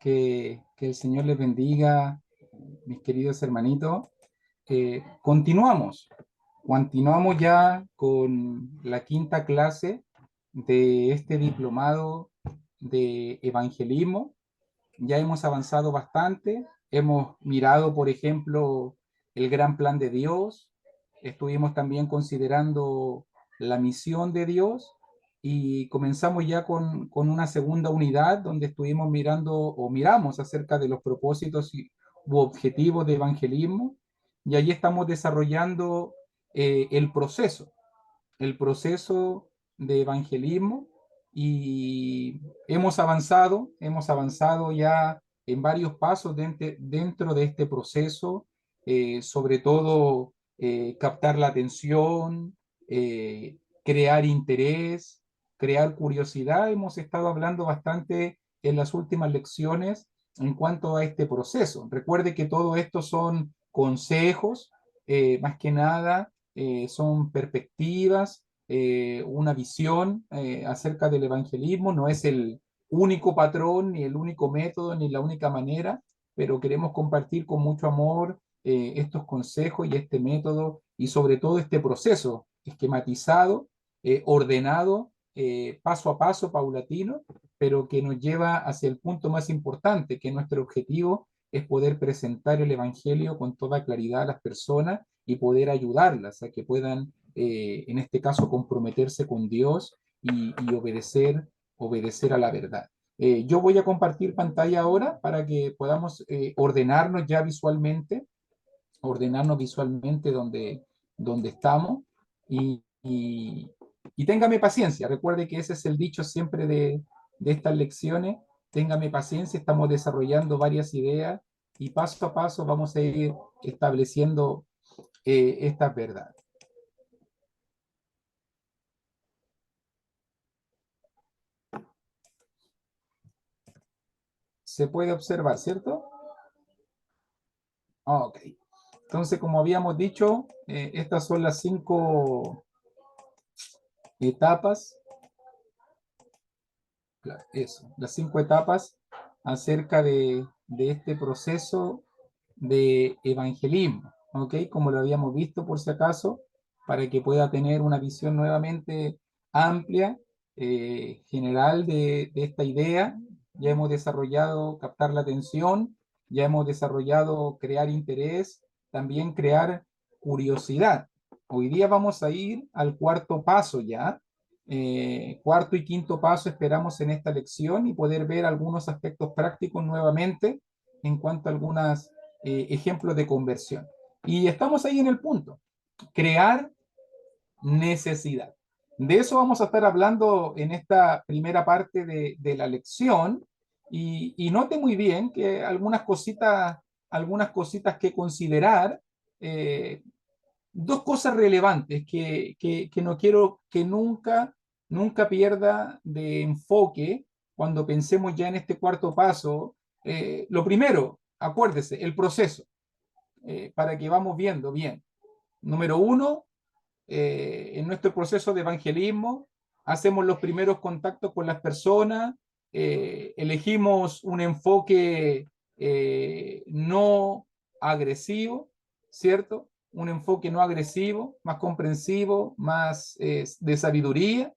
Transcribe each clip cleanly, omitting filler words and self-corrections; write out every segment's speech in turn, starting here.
Que el Señor les bendiga, mis queridos hermanitos. Continuamos ya con la quinta clase de este diplomado de evangelismo. Ya hemos avanzado bastante. Hemos mirado, por ejemplo, el gran plan de Dios. Estuvimos también considerando la misión de Dios y comenzamos ya con una segunda unidad donde estuvimos mirando o miramos acerca de los propósitos u objetivos de evangelismo, y allí estamos desarrollando el proceso de evangelismo, y hemos avanzado ya en varios pasos dentro de este proceso, sobre todo captar la atención, crear interés, crear curiosidad. Hemos estado hablando bastante en las últimas lecciones en cuanto a este proceso. Recuerde que todo esto son consejos, más que nada son perspectivas, una visión acerca del evangelismo. No es el único patrón, ni el único método, ni la única manera, pero queremos compartir con mucho amor estos consejos y este método, y sobre todo este proceso esquematizado, ordenado, paso a paso, paulatino, pero que nos lleva hacia el punto más importante, que nuestro objetivo es poder presentar el Evangelio con toda claridad a las personas y poder ayudarlas a que puedan, en este caso, comprometerse con Dios y obedecer a la verdad. Yo voy a compartir pantalla ahora para que podamos ordenarnos visualmente donde estamos, y y téngame paciencia. Recuerde que ese es el dicho siempre de estas lecciones. Téngame paciencia, estamos desarrollando varias ideas y paso a paso vamos a ir estableciendo estas verdades. Se puede observar, ¿cierto? Ok. Entonces, como habíamos dicho, estas son las 5 etapas, claro, eso, las 5 etapas acerca de este proceso de evangelismo, ¿ok? Como lo habíamos visto por si acaso, para que pueda tener una visión nuevamente amplia, general de esta idea. Ya hemos desarrollado captar la atención, ya hemos desarrollado crear interés, también crear curiosidad. Hoy día vamos a ir al cuarto paso ya. Cuarto y quinto paso esperamos en esta lección, y poder ver algunos aspectos prácticos nuevamente en cuanto a algunos ejemplos de conversión. Y estamos ahí en el punto: crear necesidad. De eso vamos a estar hablando en esta primera parte de la lección. Y note muy bien que algunas cositas que considerar, eh, dos cosas relevantes que no quiero que nunca pierda de enfoque cuando pensemos ya en este cuarto paso. Lo primero, acuérdese, el proceso, para que vamos viendo bien. Número uno, en nuestro proceso de evangelismo, hacemos los primeros contactos con las personas, elegimos un enfoque no agresivo, ¿cierto? Un enfoque no agresivo, más comprensivo, más de sabiduría.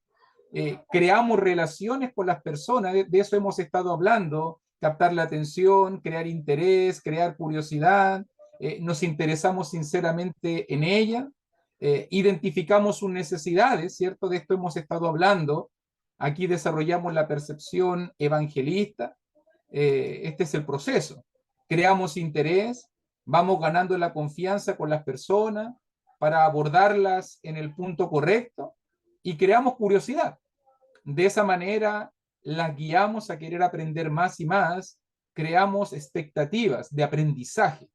Creamos relaciones con las personas, de eso hemos estado hablando: captar la atención, crear interés, crear curiosidad. Nos interesamos sinceramente en ella, identificamos sus necesidades, ¿cierto? De esto hemos estado hablando. Aquí desarrollamos la percepción evangelista. Este es el proceso. Creamos interés, vamos ganando la confianza con las personas para abordarlas en el punto correcto, y creamos curiosidad. De esa manera las guiamos a querer aprender más y más, creamos expectativas de aprendizaje.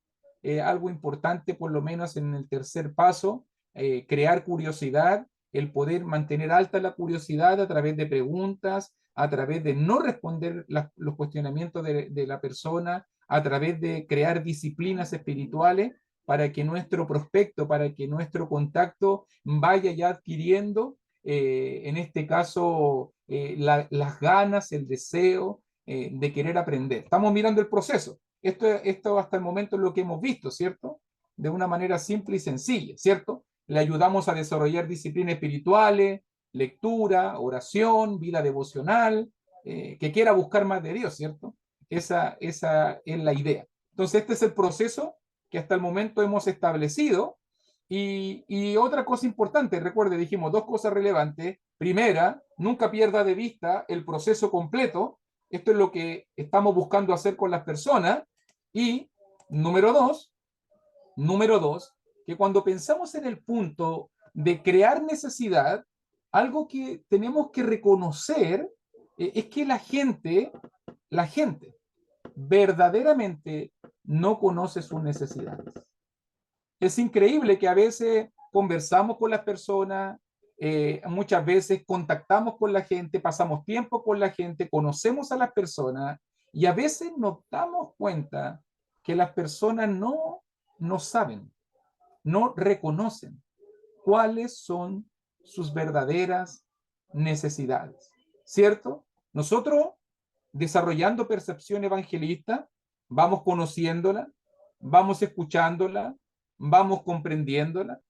Algo importante, por lo menos en el tercer paso, crear curiosidad, el poder mantener alta la curiosidad a través de preguntas, a través de no responder los cuestionamientos de la persona, a través de crear disciplinas espirituales para que nuestro prospecto, para que nuestro contacto vaya ya adquiriendo, en este caso, las ganas, el deseo, de querer aprender. Estamos mirando el proceso. Esto hasta el momento es lo que hemos visto, ¿cierto? De una manera simple y sencilla, ¿cierto? Le ayudamos a desarrollar disciplinas espirituales, lectura, oración, vida devocional, que quiera buscar más de Dios, ¿cierto? Esa es la idea. Entonces, este es el proceso que hasta el momento hemos establecido. Y otra cosa importante, recuerde, dijimos dos cosas relevantes. Primera, nunca pierda de vista el proceso completo. Esto es lo que estamos buscando hacer con las personas. Y número dos, que cuando pensamos en el punto de crear necesidad, algo que tenemos que reconocer es que la gente verdaderamente no conoce sus necesidades. Es increíble que a veces conversamos con las personas, muchas veces contactamos con la gente, pasamos tiempo con la gente, conocemos a las personas y a veces nos damos cuenta que las personas no saben, no reconocen cuáles son sus verdaderas necesidades, ¿cierto? Nosotros, desarrollando percepción evangelista, vamos conociéndola, vamos escuchándola, vamos comprendiéndola,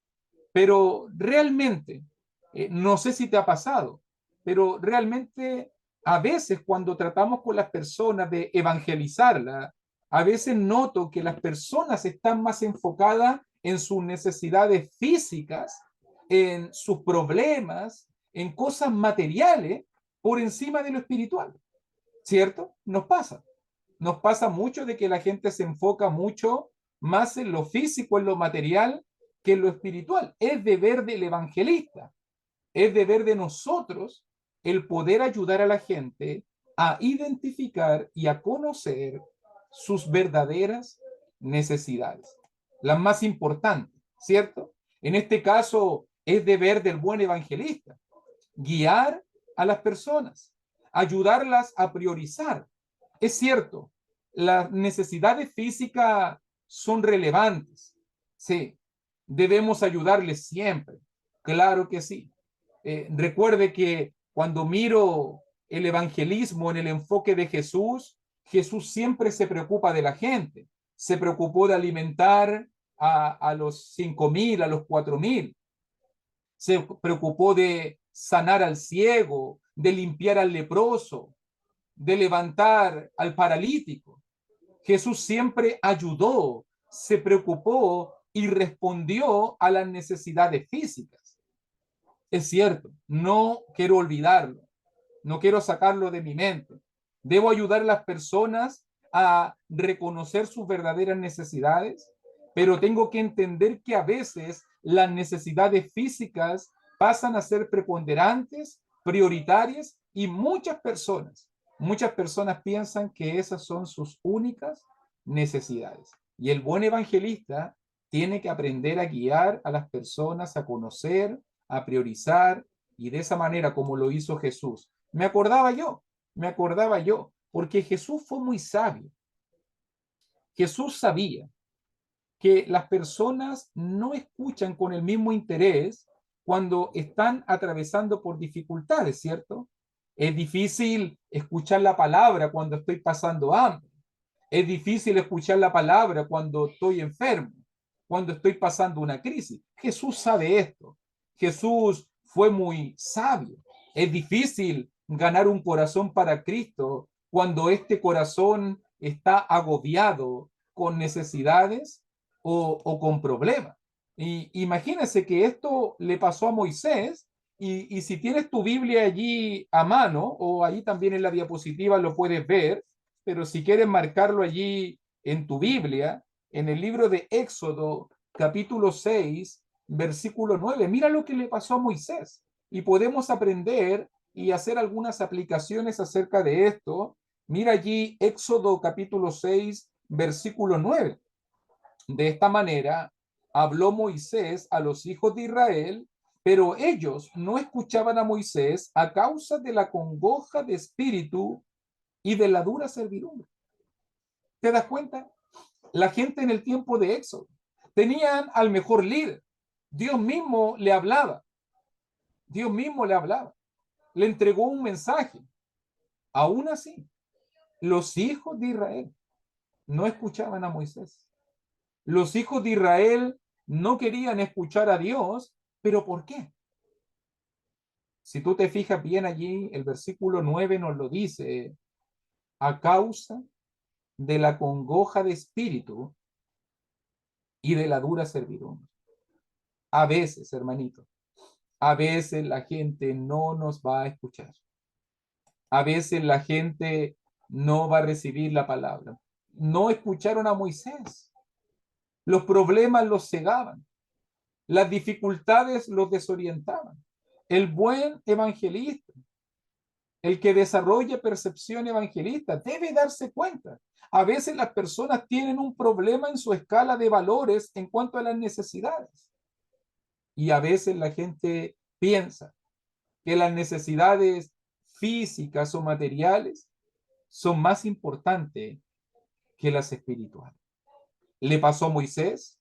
pero realmente, no sé si te ha pasado, pero realmente a veces cuando tratamos con las personas de evangelizarla, a veces noto que las personas están más enfocadas en sus necesidades físicas, en sus problemas, en cosas materiales, por encima de lo espiritual, ¿cierto? Nos pasa mucho de que la gente se enfoca mucho más en lo físico, en lo material, que en lo espiritual. Es deber del evangelista, es deber de nosotros el poder ayudar a la gente a identificar y a conocer sus verdaderas necesidades, las más importantes, ¿cierto? En este caso, es deber del buen evangelista guiar a las personas, ayudarlas a priorizar. Es cierto, las necesidades físicas son relevantes, sí, debemos ayudarles siempre, claro que sí. Recuerde que cuando miro el evangelismo en el enfoque de Jesús, Jesús siempre se preocupa de la gente, se preocupó de alimentar a los 5.000, a los 4.000, se preocupó de sanar al ciego, de limpiar al leproso, de levantar al paralítico. Jesús siempre ayudó, se preocupó y respondió a las necesidades físicas. Es cierto, no quiero olvidarlo, no quiero sacarlo de mi mente. Debo ayudar a las personas a reconocer sus verdaderas necesidades, pero tengo que entender que a veces las necesidades físicas pasan a ser preponderantes, prioritarias y muchas personas piensan que esas son sus únicas necesidades. Y el buen evangelista tiene que aprender a guiar a las personas a conocer, a priorizar, y de esa manera como lo hizo Jesús. Me acordaba yo, porque Jesús fue muy sabio. Jesús sabía que las personas no escuchan con el mismo interés cuando están atravesando por dificultades, ¿cierto? Es difícil escuchar la palabra cuando estoy pasando hambre. Es difícil escuchar la palabra cuando estoy enfermo, cuando estoy pasando una crisis. Jesús sabe esto. Jesús fue muy sabio. Es difícil ganar un corazón para Cristo cuando este corazón está agobiado con necesidades o con problemas. Y imagínense que esto le pasó a Moisés y si tienes tu Biblia allí a mano o allí también en la diapositiva lo puedes ver, pero si quieres marcarlo allí en tu Biblia, en el libro de Éxodo, capítulo 6, versículo 9, mira lo que le pasó a Moisés y podemos aprender y hacer algunas aplicaciones acerca de esto. Mira allí Éxodo capítulo 6, versículo 9. De esta manera habló Moisés a los hijos de Israel, pero ellos no escuchaban a Moisés a causa de la congoja de espíritu y de la dura servidumbre. ¿Te das cuenta? La gente en el tiempo de Éxodo tenían al mejor líder. Dios mismo le hablaba. Dios mismo le hablaba. Le entregó un mensaje. Aún así, Los hijos de Israel no escuchaban a Moisés. Los hijos de Israel no querían escuchar a Dios, pero ¿por qué? Si tú te fijas bien allí, el versículo 9 nos lo dice, a causa de la congoja de espíritu y de la dura servidumbre. A veces, hermanito, a veces la gente no nos va a escuchar. A veces la gente no va a recibir la palabra. No escucharon a Moisés. Los problemas los cegaban. Las dificultades los desorientaban. El buen evangelista, el que desarrolla percepción evangelista, debe darse cuenta. A veces las personas tienen un problema en su escala de valores en cuanto a las necesidades. Y a veces la gente piensa que las necesidades físicas o materiales son más importantes que las espirituales. Le pasó a Moisés,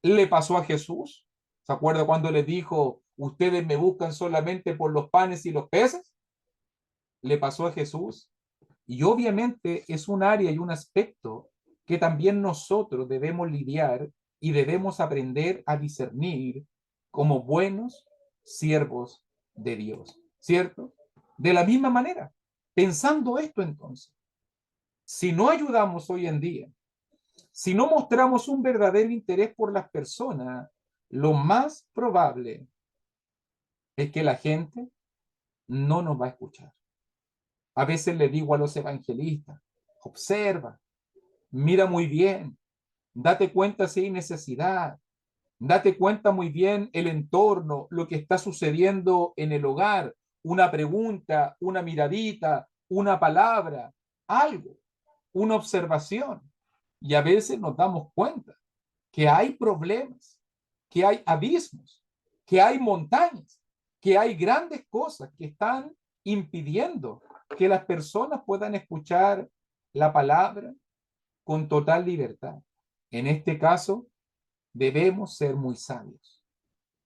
le pasó a Jesús. ¿Se acuerda cuando le dijo, ustedes me buscan solamente por los panes y los peces? Le pasó a Jesús. Y obviamente es un área y un aspecto que también nosotros debemos lidiar y debemos aprender a discernir como buenos siervos de Dios, ¿cierto? De la misma manera, pensando esto entonces, si no ayudamos hoy en día, si no mostramos un verdadero interés por las personas, lo más probable es que la gente no nos va a escuchar. A veces le digo a los evangelistas, observa, mira muy bien, date cuenta si hay necesidad, date cuenta muy bien el entorno, lo que está sucediendo en el hogar, una pregunta, una miradita, una palabra, algo, una observación. Y a veces nos damos cuenta que hay problemas, que hay abismos, que hay montañas, que hay grandes cosas que están impidiendo que las personas puedan escuchar la palabra con total libertad. En este caso, debemos ser muy sabios.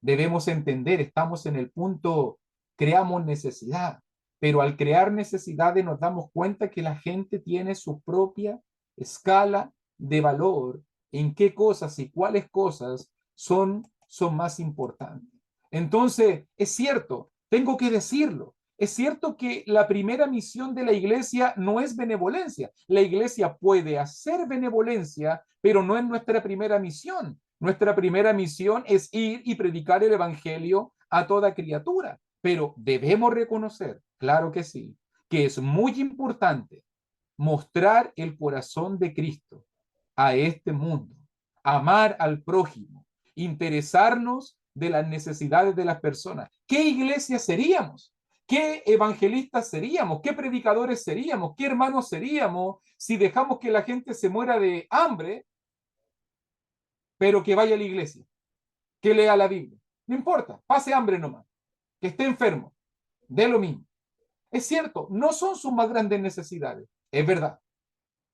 Debemos entender, estamos en el punto, creamos necesidad, pero al crear necesidades nos damos cuenta que la gente tiene su propia escala de valor, en qué cosas y cuáles cosas son más importantes. Entonces, es cierto, tengo que decirlo, es cierto que la primera misión de la iglesia no es benevolencia. La iglesia puede hacer benevolencia, pero no es nuestra primera misión. Nuestra primera misión es ir y predicar el evangelio a toda criatura. Pero debemos reconocer, claro que sí, que es muy importante mostrar el corazón de Cristo a este mundo, amar al prójimo, interesarnos de las necesidades de las personas. ¿Qué iglesia seríamos? ¿Qué evangelistas seríamos? ¿Qué predicadores seríamos? ¿Qué hermanos seríamos si dejamos que la gente se muera de hambre, pero que vaya a la iglesia, que lea la Biblia? No importa, pase hambre nomás, que esté enfermo, de lo mismo. Es cierto, no son sus más grandes necesidades, es verdad,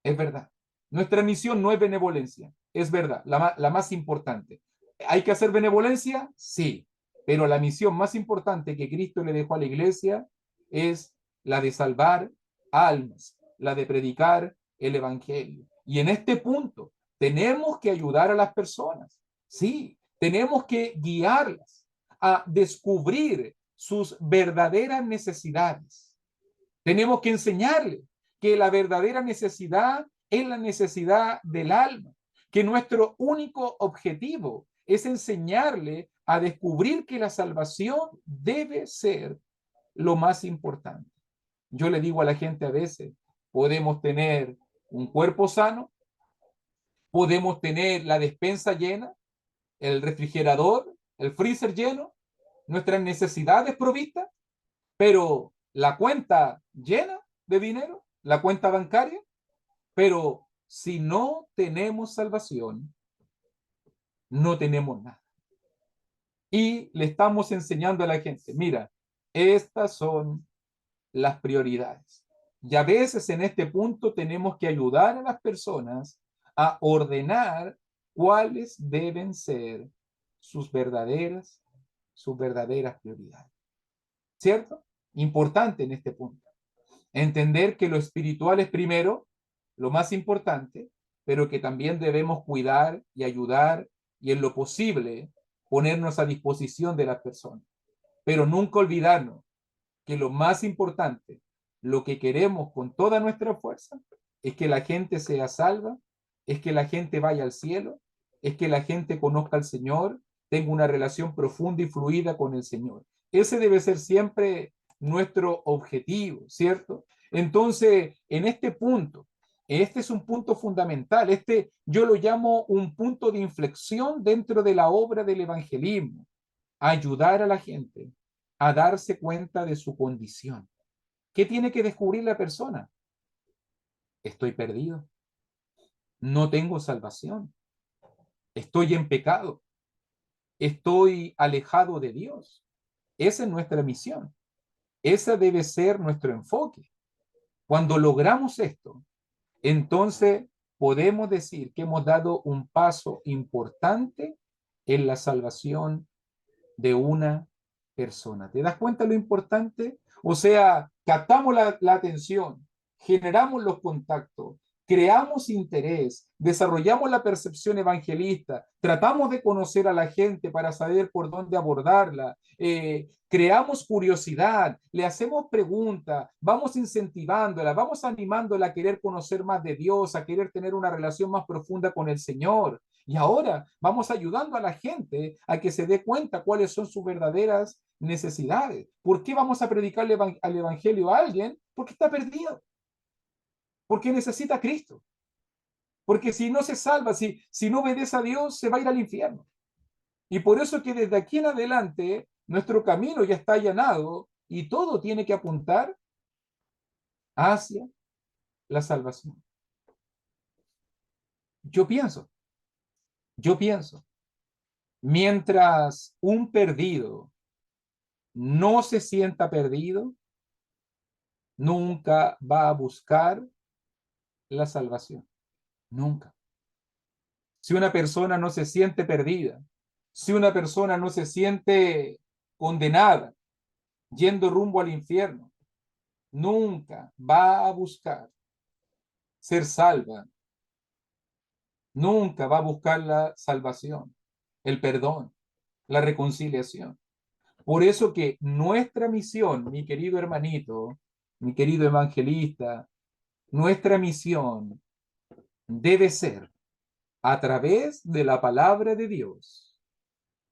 es verdad. Nuestra misión no es benevolencia, es verdad, la más importante. ¿Hay que hacer benevolencia? Sí, pero la misión más importante que Cristo le dejó a la iglesia es la de salvar almas, la de predicar el evangelio. Y en este punto tenemos que ayudar a las personas, sí, tenemos que guiarlas a descubrir sus verdaderas necesidades. Tenemos que enseñarles que la verdadera necesidad es la necesidad del alma, que nuestro único objetivo es enseñarle a descubrir que la salvación debe ser lo más importante. Yo le digo a la gente a veces, podemos tener un cuerpo sano, podemos tener la despensa llena, el refrigerador, el freezer lleno, nuestras necesidades provistas, pero la cuenta llena de dinero, la cuenta bancaria, pero si no tenemos salvación, no tenemos nada. Y le estamos enseñando a la gente, mira, estas son las prioridades. Y a veces en este punto tenemos que ayudar a las personas a ordenar cuáles deben ser sus verdaderas prioridades. ¿Cierto? Importante en este punto. Entender que lo espiritual es primero, lo más importante, pero que también debemos cuidar y ayudar y en lo posible ponernos a disposición de las personas. Pero nunca olvidarnos que lo más importante, lo que queremos con toda nuestra fuerza, es que la gente sea salva, es que la gente vaya al cielo, es que la gente conozca al Señor, tenga una relación profunda y fluida con el Señor. Ese debe ser siempre nuestro objetivo, ¿cierto? Entonces, en este punto, este es un punto fundamental, este yo lo llamo un punto de inflexión dentro de la obra del evangelismo, ayudar a la gente a darse cuenta de su condición. ¿Qué tiene que descubrir la persona? Estoy perdido, no tengo salvación, estoy en pecado, estoy alejado de Dios. Esa es nuestra misión, ese debe ser nuestro enfoque. Cuando logramos esto, entonces podemos decir que hemos dado un paso importante en la salvación de una persona. ¿Te das cuenta lo importante? O sea, captamos la atención, generamos los contactos, creamos interés, desarrollamos la percepción evangelista, tratamos de conocer a la gente para saber por dónde abordarla, creamos curiosidad, le hacemos preguntas, vamos incentivándola, vamos animándola a querer conocer más de Dios, a querer tener una relación más profunda con el Señor. Y ahora vamos ayudando a la gente a que se dé cuenta cuáles son sus verdaderas necesidades. ¿Por qué vamos a predicarle al evangelio a alguien? Porque está perdido, porque necesita a Cristo. Porque si no se salva, si no obedece a Dios, se va a ir al infierno. Y por eso que desde aquí en adelante nuestro camino ya está allanado y todo tiene que apuntar hacia la salvación. Yo pienso, yo pienso, mientras un perdido no se sienta perdido, nunca va a buscar la salvación. Nunca. Si una persona no se siente perdida, si una persona no se siente condenada, yendo rumbo al infierno, nunca va a buscar ser salva, nunca va a buscar la salvación, el perdón, la reconciliación. Por eso que nuestra misión, mi querido hermanito, mi querido evangelista, nuestra misión debe ser, a través de la palabra de Dios,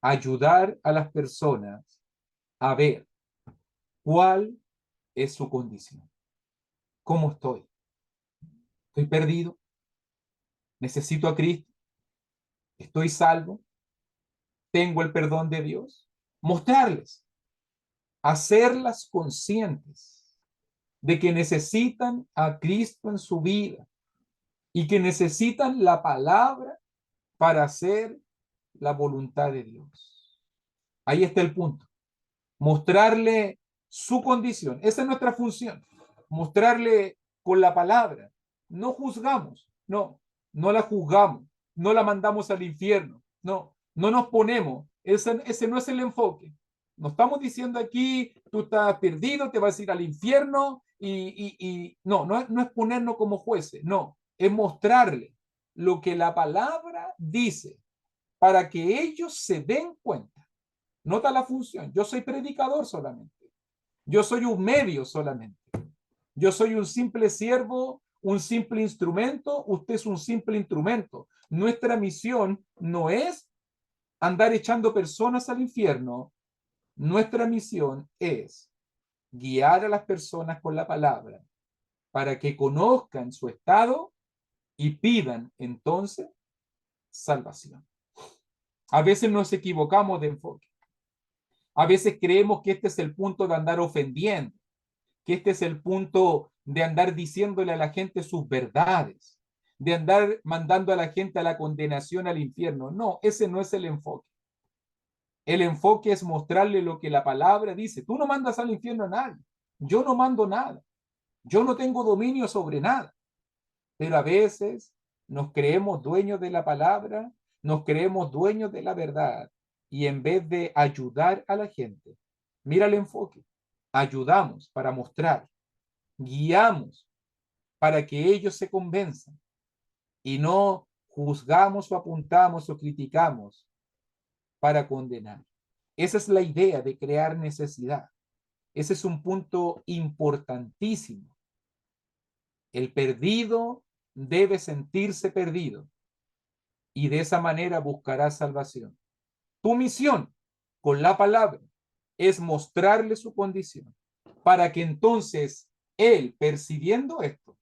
ayudar a las personas a ver cuál es su condición. ¿Cómo estoy? ¿Estoy perdido? ¿Necesito a Cristo? ¿Estoy salvo? ¿Tengo el perdón de Dios? Mostrarles, hacerlas conscientes de que necesitan a Cristo en su vida y que necesitan la palabra para hacer la voluntad de Dios. Ahí está el punto. Mostrarle su condición. Esa es nuestra función. Mostrarle con la palabra. No juzgamos, no la juzgamos, no la mandamos al infierno, no nos ponemos. Ese no es el enfoque. No estamos diciendo aquí, tú estás perdido, te vas a ir al infierno no es ponernos como jueces, no, es mostrarle lo que la palabra dice para que ellos se den cuenta. Nota la función. Yo soy predicador solamente. Yo soy un medio solamente. Yo soy un simple siervo, un simple instrumento. Usted es un simple instrumento. Nuestra misión no es andar echando personas al infierno. Nuestra misión es guiar a las personas con la palabra para que conozcan su estado y pidan entonces salvación. A veces nos equivocamos de enfoque. A veces creemos que este es el punto de andar ofendiendo, que este es el punto de andar diciéndole a la gente sus verdades, de andar mandando a la gente a la condenación al infierno. No, ese no es el enfoque. El enfoque es mostrarle lo que la palabra dice. Tú no mandas al infierno a nadie. Yo no mando nada. Yo no tengo dominio sobre nada. Pero a veces nos creemos dueños de la palabra, nos creemos dueños de la verdad y en vez de ayudar a la gente, mira el enfoque, ayudamos para mostrar guiamos para que ellos se convenzan y no juzgamos o apuntamos o criticamos para condenar. Esa es la idea de crear necesidad. Ese es un punto importantísimo. El perdido debe sentirse perdido y de esa manera buscará salvación. Tu misión con la palabra es mostrarle su condición para que entonces él, percibiendo esto,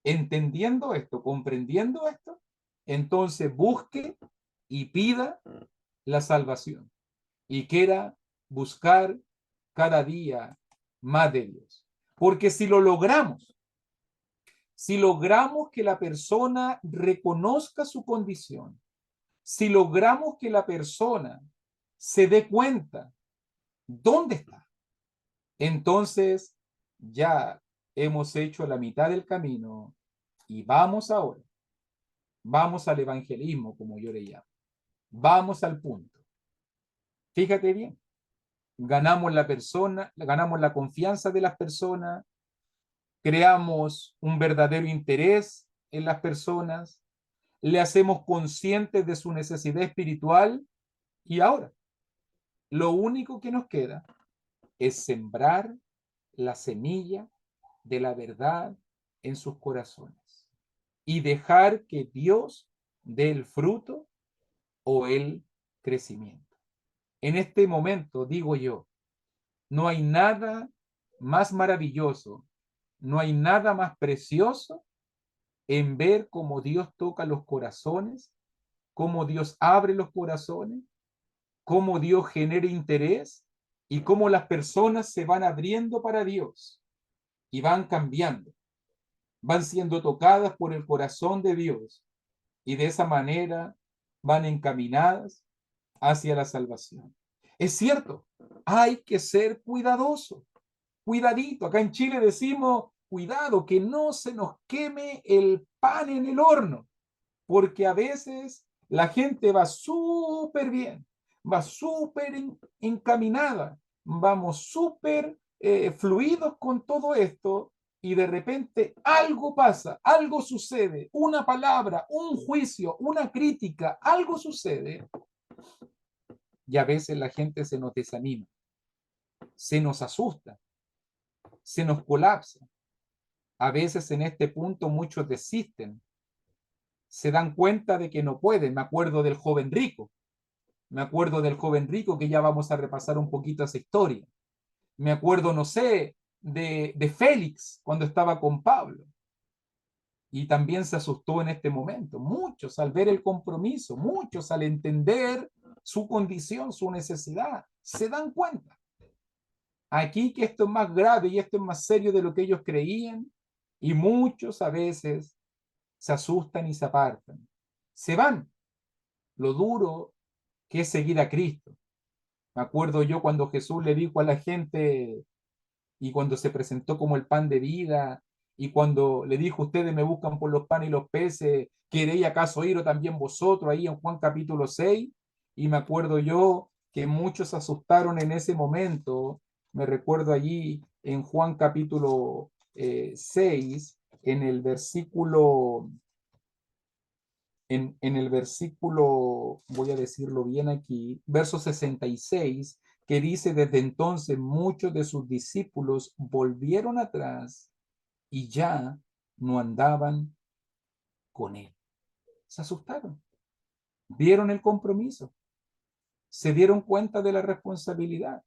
entendiendo esto, comprendiendo esto, entonces busque y pida la salvación y quiera buscar cada día más de Dios. Porque si logramos que la persona reconozca su condición, si logramos que la persona se dé cuenta dónde está, entonces ya hemos hecho la mitad del camino y vamos ahora, vamos al evangelismo, como yo le llamo, vamos al punto. Fíjate bien, ganamos la persona, ganamos la confianza de las personas, creamos un verdadero interés en las personas, le hacemos conscientes de su necesidad espiritual y ahora lo único que nos queda es sembrar la semilla de la verdad en sus corazones y dejar que Dios dé el fruto o el crecimiento. En este momento, digo yo, no hay nada más maravilloso, no hay nada más precioso en ver cómo Dios toca los corazones, cómo Dios abre los corazones, cómo Dios genera interés y cómo las personas se van abriendo para Dios y van cambiando, van siendo tocadas por el corazón de Dios y de esa manera van encaminadas hacia la salvación. Es cierto, hay que ser cuidadoso, cuidadito. Acá en Chile decimos, cuidado, que no se nos queme el pan en el horno, porque a veces la gente va súper bien, va súper encaminada, vamos súper fluidos con todo esto y de repente algo pasa, algo sucede, una palabra, un juicio, una crítica, algo sucede y a veces la gente se nos desanima, se nos asusta, se nos colapsa. A veces en este punto muchos desisten, se dan cuenta de que no pueden. Me acuerdo del joven rico. Me acuerdo del joven rico, que ya vamos a repasar un poquito esa historia. Me acuerdo, no sé, de Félix cuando estaba con Pablo. Y también se asustó en este momento. Muchos al ver el compromiso, muchos al entender su condición, su necesidad, se dan cuenta. Aquí que esto es más grave y esto es más serio de lo que ellos creían. Y muchos a veces se asustan y se apartan. Se van. Lo duro que es seguir a Cristo. Me acuerdo yo cuando Jesús le dijo a la gente y cuando se presentó como el pan de vida y cuando le dijo, ustedes me buscan por los panes y los peces, ¿queréis acaso ir o también vosotros? Ahí en Juan capítulo 6. Y me acuerdo yo que muchos se asustaron en ese momento. Me recuerdo allí en Juan capítulo 6, en el versículo en el versículo, voy a decirlo bien aquí, verso 66, que dice, desde entonces muchos de sus discípulos volvieron atrás y ya no andaban con él. Se asustaron, vieron el compromiso, se dieron cuenta de la responsabilidad.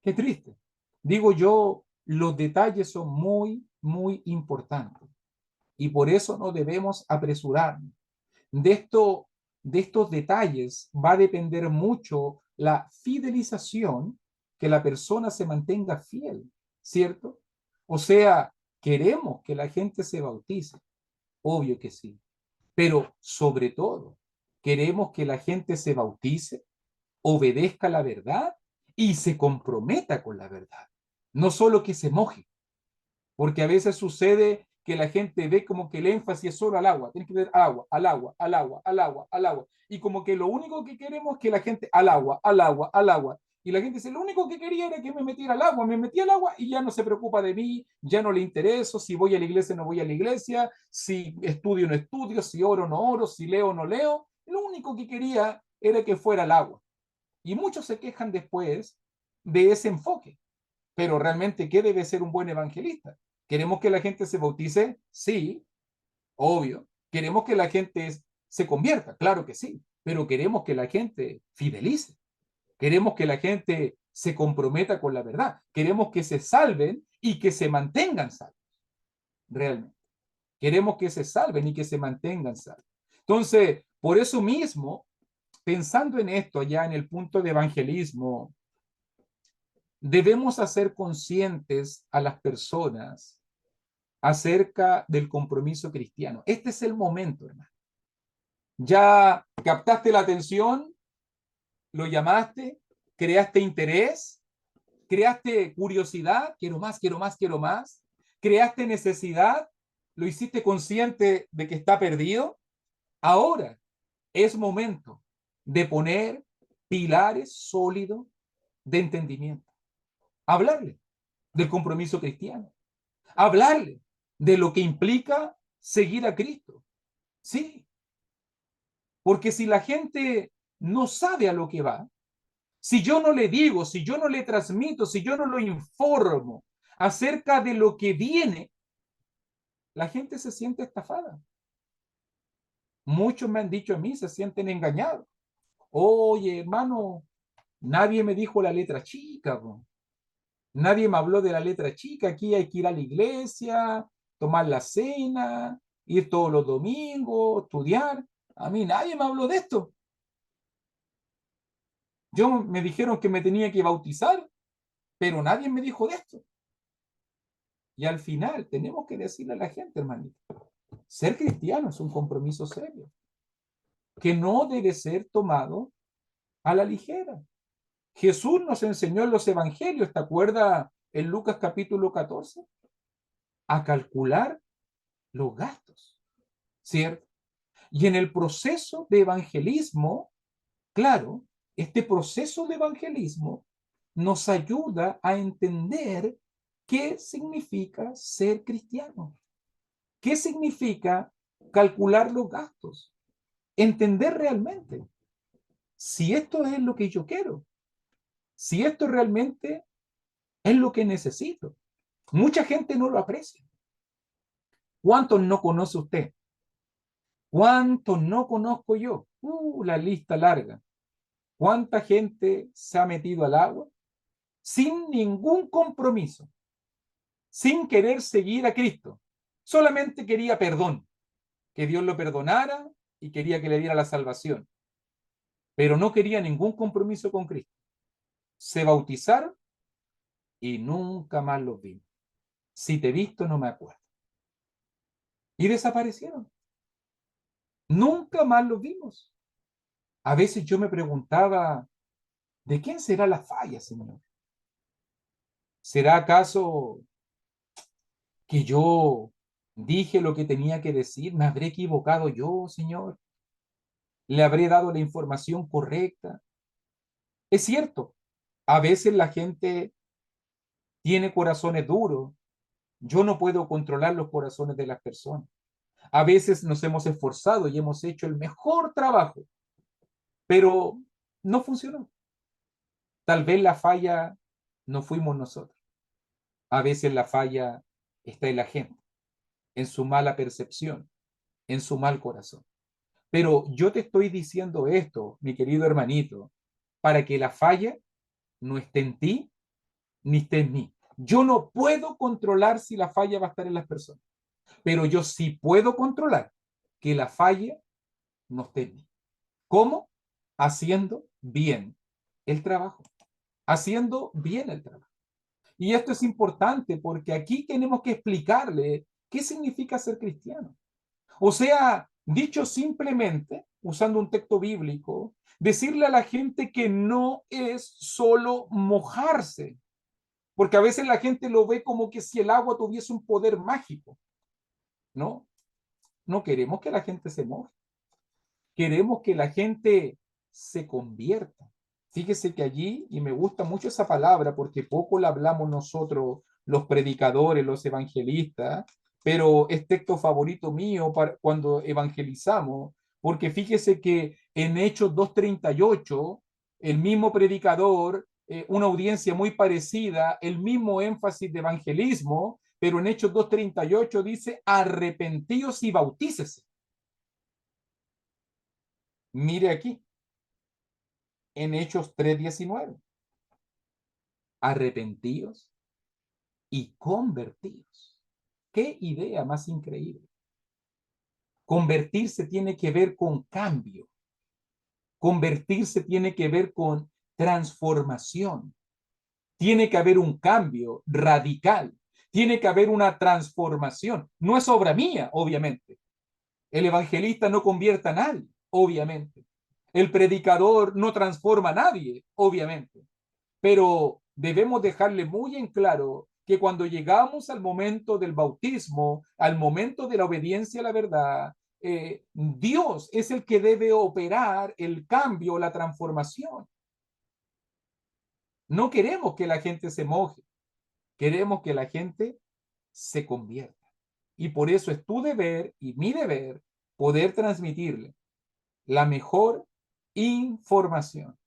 Qué triste. Digo yo, los detalles son muy, muy importantes y por eso no debemos apresurarnos. De esto, de estos detalles va a depender mucho la fidelización, que la persona se mantenga fiel, ¿cierto? O sea, queremos que la gente se bautice, obvio que sí, pero sobre todo, queremos que la gente se bautice, obedezca la verdad y se comprometa con la verdad, no solo que se moje. Porque a veces sucede que la gente ve como que el énfasis es solo al agua, tiene que ver al agua, al agua, al agua, al agua, al agua. Y como que lo único que queremos es que la gente al agua, al agua, al agua. Y la gente dice, lo único que quería era que me metiera al agua, me metí al agua y ya no se preocupa de mí, ya no le intereso, si voy a la iglesia no voy a la iglesia, si estudio no estudio, si oro no oro, si leo no leo. Lo único que quería era que fuera al agua. Y muchos se quejan después de ese enfoque. Pero realmente, ¿qué debe ser un buen evangelista? ¿Queremos que la gente se bautice? Sí, obvio. ¿Queremos que la gente se convierta? Claro que sí. Pero queremos que la gente fidelice. Queremos que la gente se comprometa con la verdad. Queremos que se salven y que se mantengan salvos. Realmente. Queremos que se salven y que se mantengan salvos. Entonces, por eso mismo, pensando en esto, ya en el punto de evangelismo, debemos hacer conscientes a las personas acerca del compromiso cristiano. Este es el momento, hermano. Ya captaste la atención, lo llamaste, creaste interés, creaste curiosidad, quiero más, quiero más, quiero más, creaste necesidad, lo hiciste consciente de que está perdido. Ahora es momento de poner pilares sólidos de entendimiento. Hablarle del compromiso cristiano. Hablarle de lo que implica seguir a Cristo. Sí, porque si la gente no sabe a lo que va, si yo no le digo, si yo no le transmito, si yo no lo informo acerca de lo que viene, la gente se siente estafada. Muchos me han dicho a mí, se sienten engañados. Oye, hermano, nadie me dijo la letra chica, bro. Nadie me habló de la letra chica. Aquí hay que ir a la iglesia, tomar la cena, ir todos los domingos, estudiar. A mí nadie me habló de esto. Yo me dijeron que me tenía que bautizar, pero nadie me dijo de esto. Y al final tenemos que decirle a la gente, hermanito, ser cristiano es un compromiso serio, que no debe ser tomado a la ligera. Jesús nos enseñó en los evangelios, ¿te acuerdas en Lucas capítulo 14? A calcular los gastos, ¿cierto? Y en el proceso de evangelismo, claro, este proceso de evangelismo nos ayuda a entender qué significa ser cristiano, qué significa calcular los gastos, entender realmente si esto es lo que yo quiero, si esto realmente es lo que necesito. Mucha gente no lo aprecia. ¿Cuántos no conoce usted? ¿Cuántos no conozco yo? La lista larga. ¿Cuánta gente se ha metido al agua sin ningún compromiso, sin querer seguir a Cristo? Solamente quería perdón, que Dios lo perdonara y quería que le diera la salvación, pero no quería ningún compromiso con Cristo. Se bautizaron y nunca más los vimos. Si te he visto, no me acuerdo. Y desaparecieron. Nunca más los vimos. A veces yo me preguntaba, ¿de quién será la falla, Señor? ¿Será acaso que yo dije lo que tenía que decir? ¿Me habré equivocado yo, Señor? ¿Le habré dado la información correcta? Es cierto, a veces la gente tiene corazones duros. Yo no puedo controlar los corazones de las personas. A veces nos hemos esforzado y hemos hecho el mejor trabajo, pero no funcionó. Tal vez la falla no fuimos nosotros. A veces la falla está en la gente, en su mala percepción, en su mal corazón. Pero yo te estoy diciendo esto, mi querido hermanito, para que la falla no esté en ti ni esté en mí. Yo no puedo controlar si la falla va a estar en las personas, pero yo sí puedo controlar que la falla no esté en mí. ¿Cómo? Haciendo bien el trabajo. Haciendo bien el trabajo. Y esto es importante porque aquí tenemos que explicarle qué significa ser cristiano. O sea, dicho simplemente, usando un texto bíblico, decirle a la gente que no es solo mojarse, porque a veces la gente lo ve como que si el agua tuviese un poder mágico. No, no queremos que la gente se moje, queremos que la gente se convierta. Fíjese que allí, y me gusta mucho esa palabra porque poco la hablamos nosotros, los predicadores, los evangelistas, pero es texto favorito mío para cuando evangelizamos, porque fíjese que en Hechos 2:38, el mismo predicador, una audiencia muy parecida, el mismo énfasis de evangelismo, pero en Hechos 2:38 dice, arrepentíos y bautícese. Mire aquí, en Hechos 3:19, arrepentíos y convertidos. ¿Qué idea más increíble? Convertirse tiene que ver con cambio. Convertirse tiene que ver con transformación. Tiene que haber un cambio radical. Tiene que haber una transformación. No es obra mía, obviamente. El evangelista no convierte a nadie, obviamente. El predicador no transforma a nadie, obviamente. Pero debemos dejarle muy en claro que cuando llegamos al momento del bautismo, al momento de la obediencia a la verdad, Dios es el que debe operar el cambio, la transformación. No queremos que la gente se moje, queremos que la gente se convierta. Y por eso es tu deber y mi deber poder transmitirle la mejor información.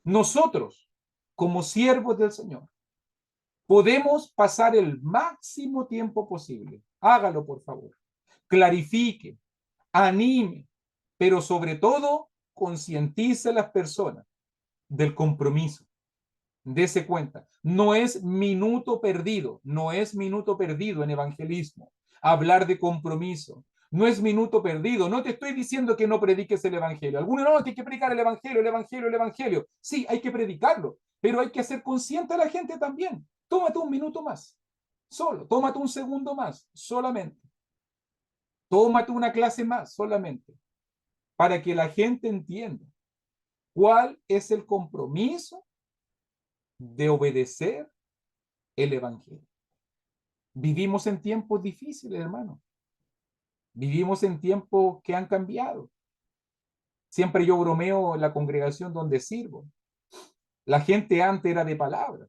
Nosotros, como siervos del Señor, podemos pasar el máximo tiempo posible. Hágalo, por favor. Clarifique, anime, pero sobre todo concientice a las personas del compromiso. Dese cuenta, no es minuto perdido, no es minuto perdido en evangelismo. Hablar de compromiso, no es minuto perdido. No te estoy diciendo que no prediques el evangelio. Algunos no, hay que predicar el evangelio, el evangelio, el evangelio. Sí, hay que predicarlo, pero hay que hacer consciente a la gente también. Tómate un minuto más, solo, tómate un segundo más, solamente. Tómate una clase más, solamente, para que la gente entienda cuál es el compromiso de obedecer el evangelio. Vivimos en tiempos difíciles, hermano. Vivimos en tiempos que han cambiado. Siempre yo bromeo en la congregación donde sirvo. La gente antes era de palabra.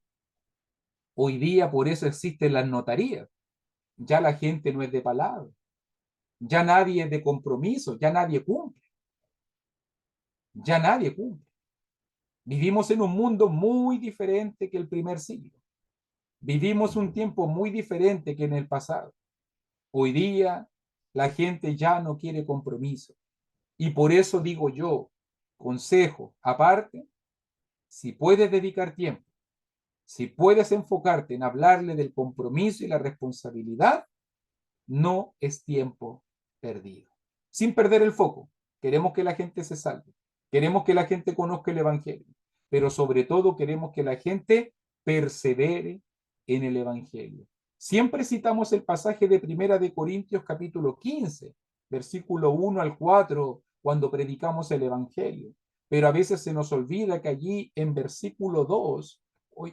Hoy día por eso existen las notarías. Ya la gente no es de palabra. Ya nadie es de compromiso. Ya nadie cumple. Ya nadie cumple. Vivimos en un mundo muy diferente que el primer siglo. Vivimos un tiempo muy diferente que en el pasado. Hoy día la gente ya no quiere compromiso. Y por eso digo yo, consejo aparte, si puedes dedicar tiempo, si puedes enfocarte en hablarle del compromiso y la responsabilidad, no es tiempo perdido. Sin perder el foco, queremos que la gente se salve, queremos que la gente conozca el Evangelio, pero sobre todo queremos que la gente persevere en el Evangelio. Siempre citamos el pasaje de Primera de Corintios capítulo 15, versículo 1 al 4, cuando predicamos el Evangelio. Pero a veces se nos olvida que allí en versículo 2,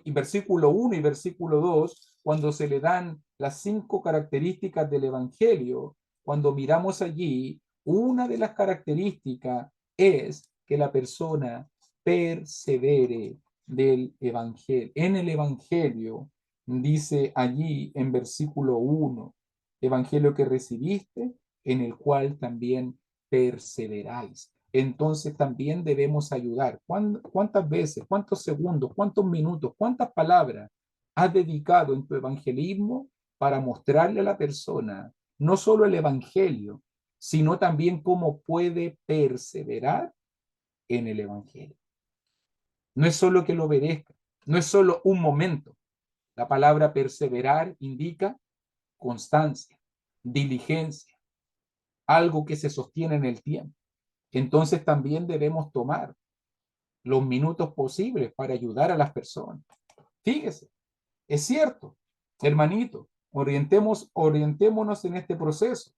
y versículo 1 y versículo 2, cuando se le dan las 5 características del Evangelio, cuando miramos allí, una de las características es que la persona persevere del Evangelio. En el Evangelio dice allí en versículo 1, Evangelio que recibiste, en el cual también perseveráis. Entonces también debemos ayudar. ¿Cuántas veces, cuántos segundos, cuántos minutos, cuántas palabras has dedicado en tu evangelismo para mostrarle a la persona no solo el evangelio, sino también cómo puede perseverar en el evangelio? No es solo que lo obedezca, no es solo un momento. La palabra perseverar indica constancia, diligencia, algo que se sostiene en el tiempo. Entonces también debemos tomar los minutos posibles para ayudar a las personas. Fíjese, es cierto, hermanito, orientémonos en este proceso.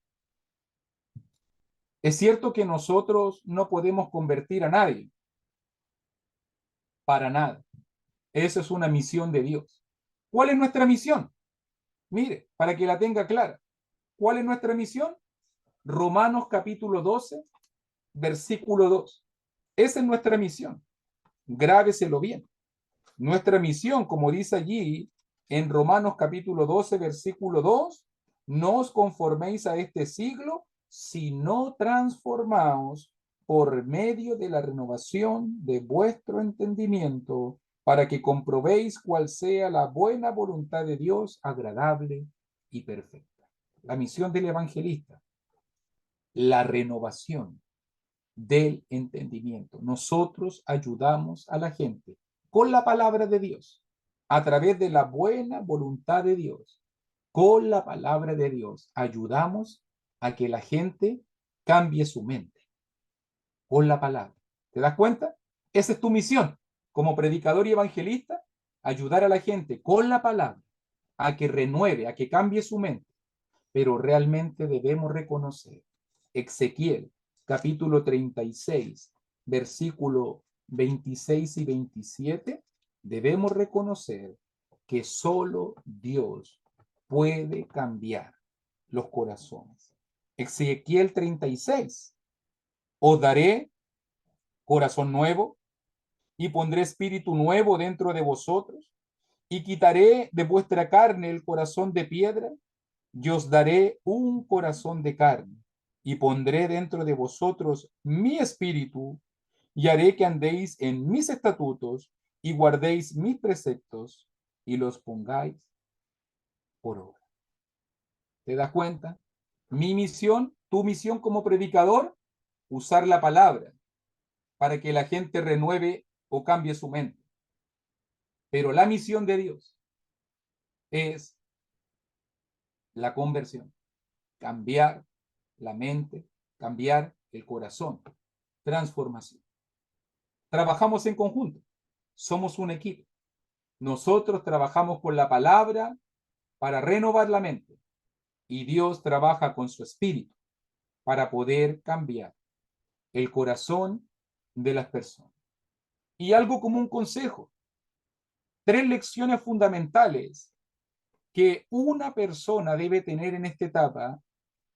Es cierto que nosotros no podemos convertir a nadie, para nada. Esa es una misión de Dios. ¿Cuál es nuestra misión? Mire, para que la tenga clara. ¿Cuál es nuestra misión? Romanos capítulo 12, versículo 2. Esa es nuestra misión. Grábeselo bien. Nuestra misión, como dice allí en Romanos capítulo 12, versículo 2, no os conforméis a este siglo, sino transformaos por medio de la renovación de vuestro entendimiento, para que comprobéis cuál sea la buena voluntad de Dios, agradable y perfecta. La misión del evangelista, la renovación del entendimiento. Nosotros ayudamos a la gente con la palabra de Dios, a través de la buena voluntad de Dios, con la palabra de Dios, ayudamos a que la gente cambie su mente con la palabra. ¿Te das cuenta? Esa es tu misión como predicador y evangelista, ayudar a la gente con la palabra a que renueve, a que cambie su mente. Pero realmente debemos reconocer, Ezequiel capítulo 36, versículo 26 y 27, debemos reconocer que solo Dios puede cambiar los corazones. Ezequiel 36, os daré corazón nuevo y pondré espíritu nuevo dentro de vosotros y quitaré de vuestra carne el corazón de piedra y os daré un corazón de carne y pondré dentro de vosotros mi espíritu y haré que andéis en mis estatutos y guardéis mis preceptos y los pongáis por obra. ¿Te das cuenta? Mi misión, tu misión como predicador, usar la palabra para que la gente renueve o cambie su mente. Pero la misión de Dios es la conversión, cambiar la mente, cambiar el corazón, transformación. Trabajamos en conjunto, somos un equipo. Nosotros trabajamos con la palabra para renovar la mente y Dios trabaja con su espíritu para poder cambiar el corazón de las personas. Y algo como un consejo, 3 lecciones fundamentales que una persona debe tener en esta etapa.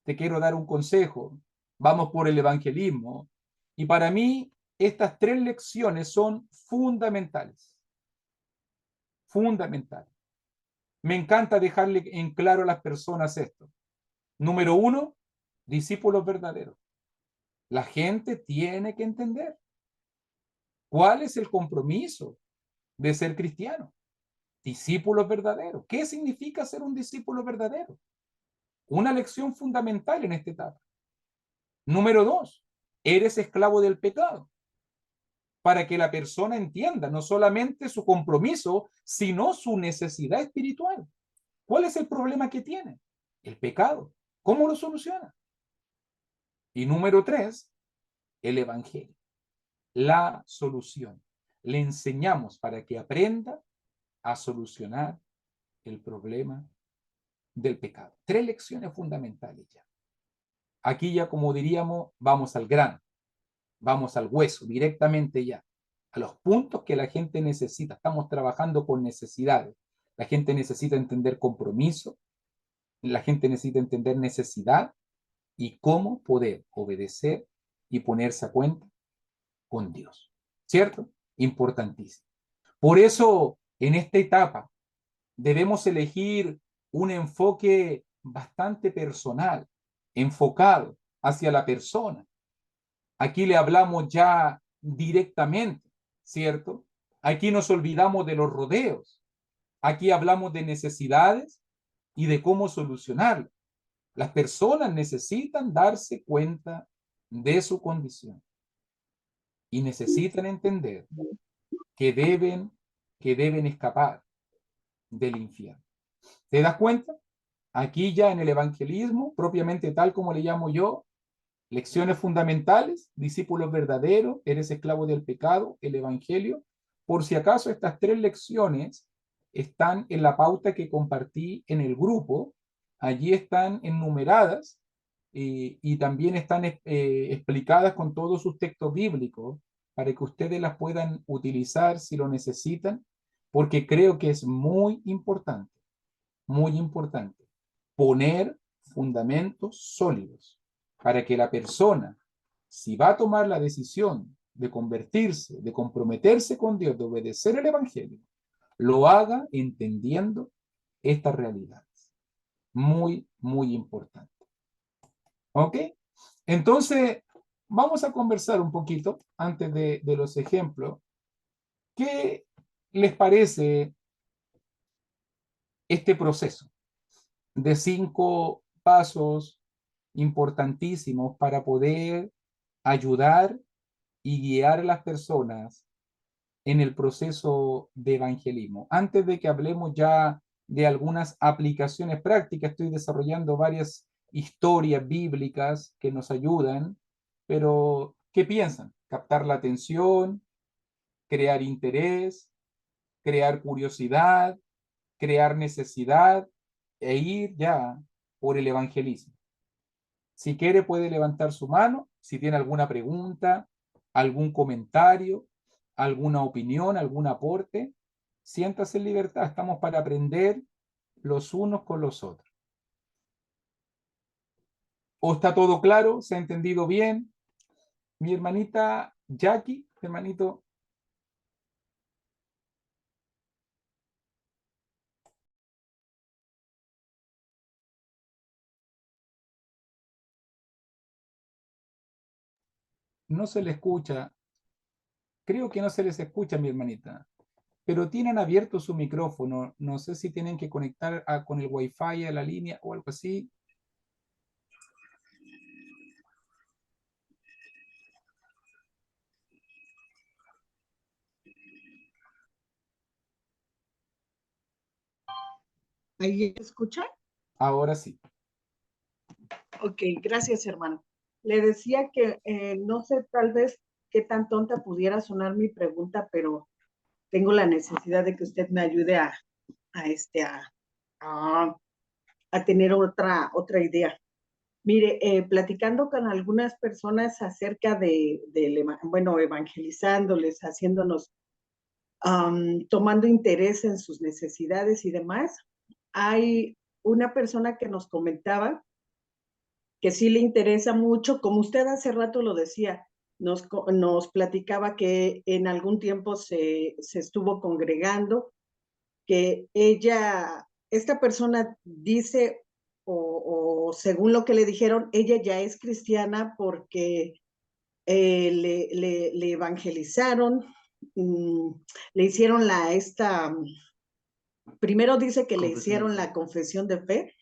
Te quiero dar un consejo. Vamos por el evangelismo. Y para mí, estas 3 lecciones son fundamentales. Fundamentales. Me encanta dejarle en claro a las personas esto. Número 1, discípulos verdaderos. La gente tiene que entender cuál es el compromiso de ser cristiano. Discípulos verdaderos. ¿Qué significa ser un discípulo verdadero? Una lección fundamental en esta etapa. Número 2, eres esclavo del pecado. Para que la persona entienda no solamente su compromiso, sino su necesidad espiritual. ¿Cuál es el problema que tiene? El pecado. ¿Cómo lo soluciona? Y número 3, el evangelio. La solución. Le enseñamos para que aprenda a solucionar el problema del pecado. 3 lecciones fundamentales ya. Aquí ya, como diríamos, vamos al grano, vamos al hueso, directamente ya, a los puntos que la gente necesita. Estamos trabajando con necesidades. La gente necesita entender compromiso, la gente necesita entender necesidad y cómo poder obedecer y ponerse a cuenta con Dios. ¿Cierto? Importantísimo. Por eso, en esta etapa, debemos elegir un enfoque bastante personal, enfocado hacia la persona. Aquí le hablamos ya directamente, ¿cierto? Aquí nos olvidamos de los rodeos. Aquí hablamos de necesidades y de cómo solucionarlas. Las personas necesitan darse cuenta de su condición y necesitan entender que deben escapar del infierno. ¿Te das cuenta? Aquí ya en el evangelismo, propiamente tal como le llamo yo, lecciones fundamentales, discípulos verdaderos, eres esclavo del pecado, el evangelio. Por si acaso estas 3 lecciones están en la pauta que compartí en el grupo. Allí están enumeradas y también están explicadas con todos sus textos bíblicos para que ustedes las puedan utilizar si lo necesitan, porque creo que es muy importante, poner fundamentos sólidos para que la persona, si va a tomar la decisión de convertirse, de comprometerse con Dios, de obedecer el Evangelio, lo haga entendiendo estas realidades. Muy, muy importante. ¿Ok? Entonces, vamos a conversar un poquito antes de los ejemplos. ¿Qué les parece este proceso de 5 pasos importantísimos para poder ayudar y guiar a las personas en el proceso de evangelismo? Antes de que hablemos ya de algunas aplicaciones prácticas, estoy desarrollando varias historias bíblicas que nos ayudan, pero ¿qué piensan? ¿Captar la atención, crear interés, crear curiosidad, crear necesidad e ir ya por el evangelismo? Si quiere puede levantar su mano, si tiene alguna pregunta, algún comentario, alguna opinión, algún aporte. Siéntase en libertad, estamos para aprender los unos con los otros. ¿O está todo claro? ¿Se ha entendido bien? Mi hermanita Jackie, hermanito. No se le escucha. Creo que no se les escucha, mi hermanita. Pero tienen abierto su micrófono. No sé si tienen que conectar con el Wi-Fi a la línea o algo así. ¿Ahí escucha? Ahora sí. Ok, gracias, hermano. Le decía que no sé tal vez qué tan tonta pudiera sonar mi pregunta, pero tengo la necesidad de que usted me ayude a, este, a, a tener otra idea. Mire, platicando con algunas personas acerca bueno, evangelizándoles, haciéndonos, tomando interés en sus necesidades y demás, hay una persona que nos comentaba que sí le interesa mucho, como usted hace rato lo decía, nos platicaba que en algún tiempo se estuvo congregando, que esta persona dice, o según lo que le dijeron, ella ya es cristiana porque le evangelizaron, le hicieron primero dice que le hicieron la confesión de fe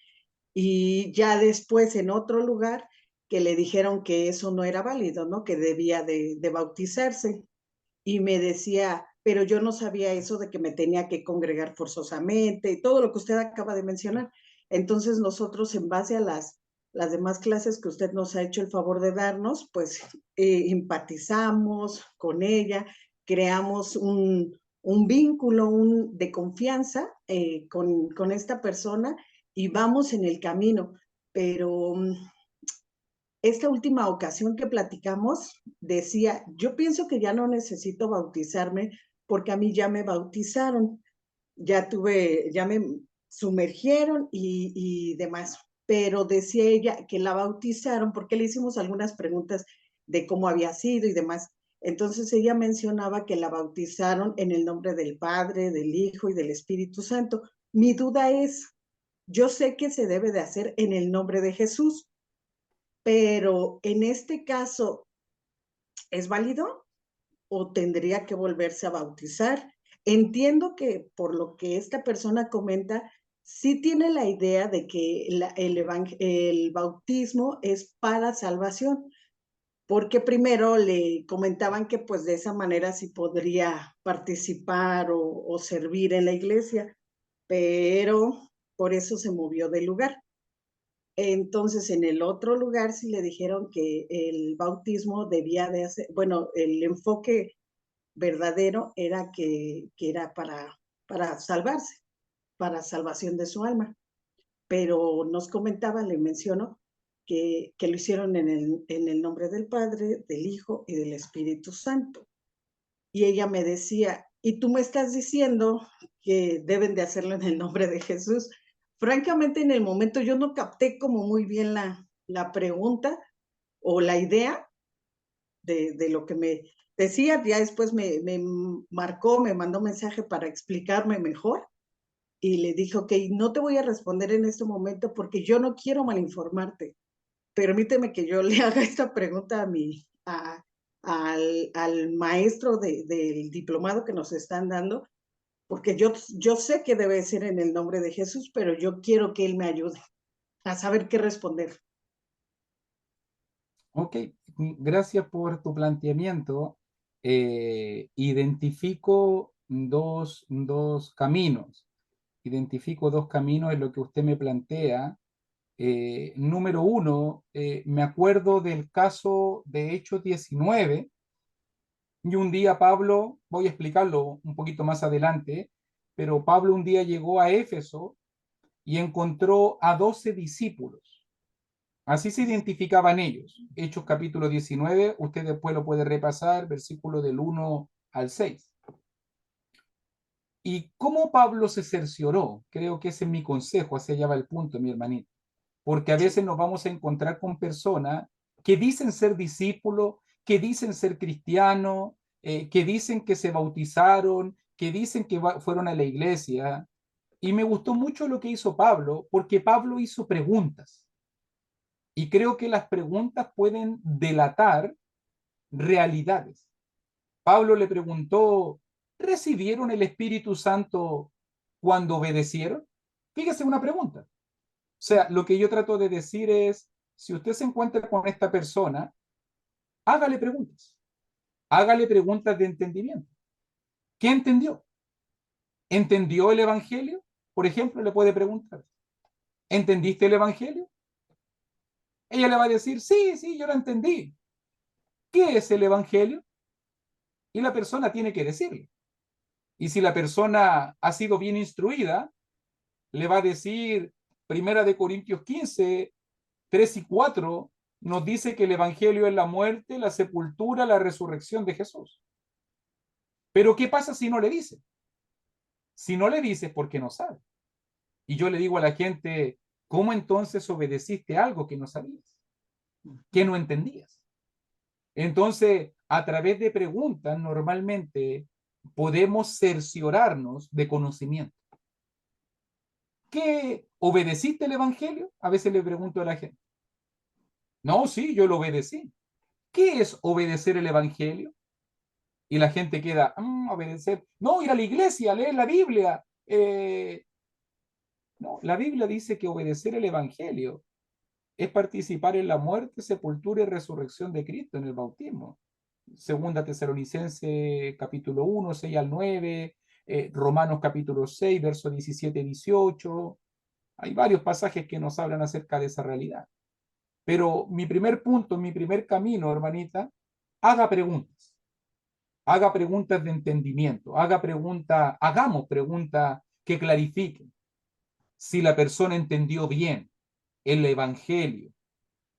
y ya después en otro lugar que le dijeron que eso no era válido, ¿no? Que debía de bautizarse. Y me decía, pero yo no sabía eso de que me tenía que congregar forzosamente y todo lo que usted acaba de mencionar. Entonces nosotros en base a las demás clases que usted nos ha hecho el favor de darnos, pues empatizamos con ella, creamos un vínculo de confianza con esta persona y vamos en el camino. Pero esta última ocasión que platicamos, decía, yo pienso que ya no necesito bautizarme porque a mí ya me bautizaron, ya me sumergieron y demás. Pero decía ella que la bautizaron porque le hicimos algunas preguntas de cómo había sido y demás. Entonces ella mencionaba que la bautizaron en el nombre del Padre, del Hijo y del Espíritu Santo. Mi duda es, yo sé que se debe de hacer en el nombre de Jesús, pero en este caso, ¿es válido o tendría que volverse a bautizar? Entiendo que por lo que esta persona comenta, sí tiene la idea de que el bautismo es para salvación, porque primero le comentaban que pues de esa manera sí podría participar o servir en la iglesia, pero por eso se movió del lugar. Entonces, en el otro lugar sí le dijeron que el bautismo debía de hacer, bueno, el enfoque verdadero era que era para salvarse, para salvación de su alma. Pero nos comentaba, le menciono, que lo hicieron en el nombre del Padre, del Hijo y del Espíritu Santo. Y ella me decía, ¿y tú me estás diciendo que deben de hacerlo en el nombre de Jesús? Francamente, en el momento yo no capté como muy bien la pregunta o la idea de lo que decía, ya después me marcó, me mandó mensaje para explicarme mejor y le dijo, ok, no te voy a responder en este momento porque yo no quiero malinformarte. Permíteme que yo le haga esta pregunta al maestro del diplomado que nos están dando, porque yo sé que debe ser en el nombre de Jesús, pero yo quiero que él me ayude a saber qué responder. Ok, gracias por tu planteamiento. Identifico dos caminos. Identifico dos caminos en lo que usted me plantea. Número uno, me acuerdo del caso de Hechos 19, y un día Pablo, voy a explicarlo un poquito más adelante, pero Pablo un día llegó a Éfeso y encontró a 12 discípulos. Así se identificaban ellos. Hechos capítulo 19, usted después lo puede repasar, versículo del 1 al 6. ¿Y cómo Pablo se cercioró? Creo que ese es mi consejo, hacia allá va el punto, mi hermanito. Porque a veces nos vamos a encontrar con personas que dicen ser discípulos, que dicen ser cristianos, que dicen que se bautizaron, que dicen que fueron a la iglesia. Y me gustó mucho lo que hizo Pablo, porque Pablo hizo preguntas. Y creo que las preguntas pueden delatar realidades. Pablo le preguntó, ¿recibieron el Espíritu Santo cuando obedecieron? Fíjese una pregunta. O sea, lo que yo trato de decir es, si usted se encuentra con esta persona, hágale preguntas. Hágale preguntas de entendimiento. ¿Qué entendió? ¿Entendió el Evangelio? Por ejemplo, le puede preguntar, ¿entendiste el Evangelio? Ella le va a decir, sí, sí, yo lo entendí. ¿Qué es el Evangelio? Y la persona tiene que decirle. Y si la persona ha sido bien instruida, le va a decir, Primera de Corintios 15, 3 y 4, nos dice que el Evangelio es la muerte, la sepultura, la resurrección de Jesús. Pero ¿qué pasa si no le dice? Si no le dices, porque no sabe. Y yo le digo a la gente, ¿cómo entonces obedeciste algo que no sabías? Que no entendías. Entonces, a través de preguntas, normalmente podemos cerciorarnos de conocimiento. ¿Qué obedeciste el Evangelio? A veces le pregunto a la gente. No, sí, yo lo obedecí. ¿Qué es obedecer el Evangelio? Y la gente queda, obedecer. No, ir a la iglesia, leer la Biblia. No, la Biblia dice que obedecer el Evangelio es participar en la muerte, sepultura y resurrección de Cristo en el bautismo. Segunda Tesalonicense capítulo 1, 6 al 9, Romanos capítulo 6, versos 17 y 18. Hay varios pasajes que nos hablan acerca de esa realidad. Pero mi primer punto, mi primer camino, hermanita, haga preguntas. Haga preguntas de entendimiento. Hagamos preguntas que clarifiquen si la persona entendió bien el evangelio,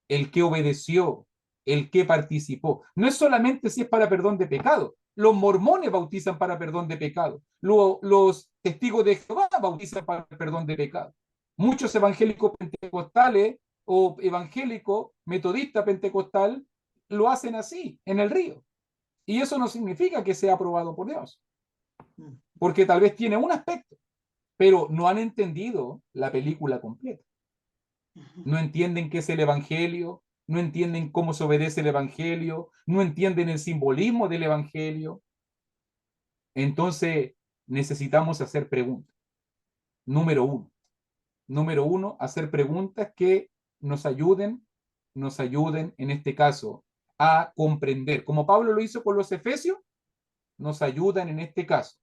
el que obedeció, el que participó. No es solamente si es para perdón de pecado. Los mormones bautizan para perdón de pecado. Los testigos de Jehová bautizan para perdón de pecado. Muchos evangélicos pentecostales o evangélicos metodistas pentecostal lo hacen así, en el río. Y eso no significa que sea aprobado por Dios, porque tal vez tiene un aspecto, pero no han entendido la película completa. No entienden qué es el Evangelio, no entienden cómo se obedece el Evangelio, no entienden el simbolismo del Evangelio. Entonces, necesitamos hacer preguntas. Número uno. Número uno, hacer preguntas que nos ayuden en este caso a comprender. Como Pablo lo hizo con los Efesios, nos ayudan en este caso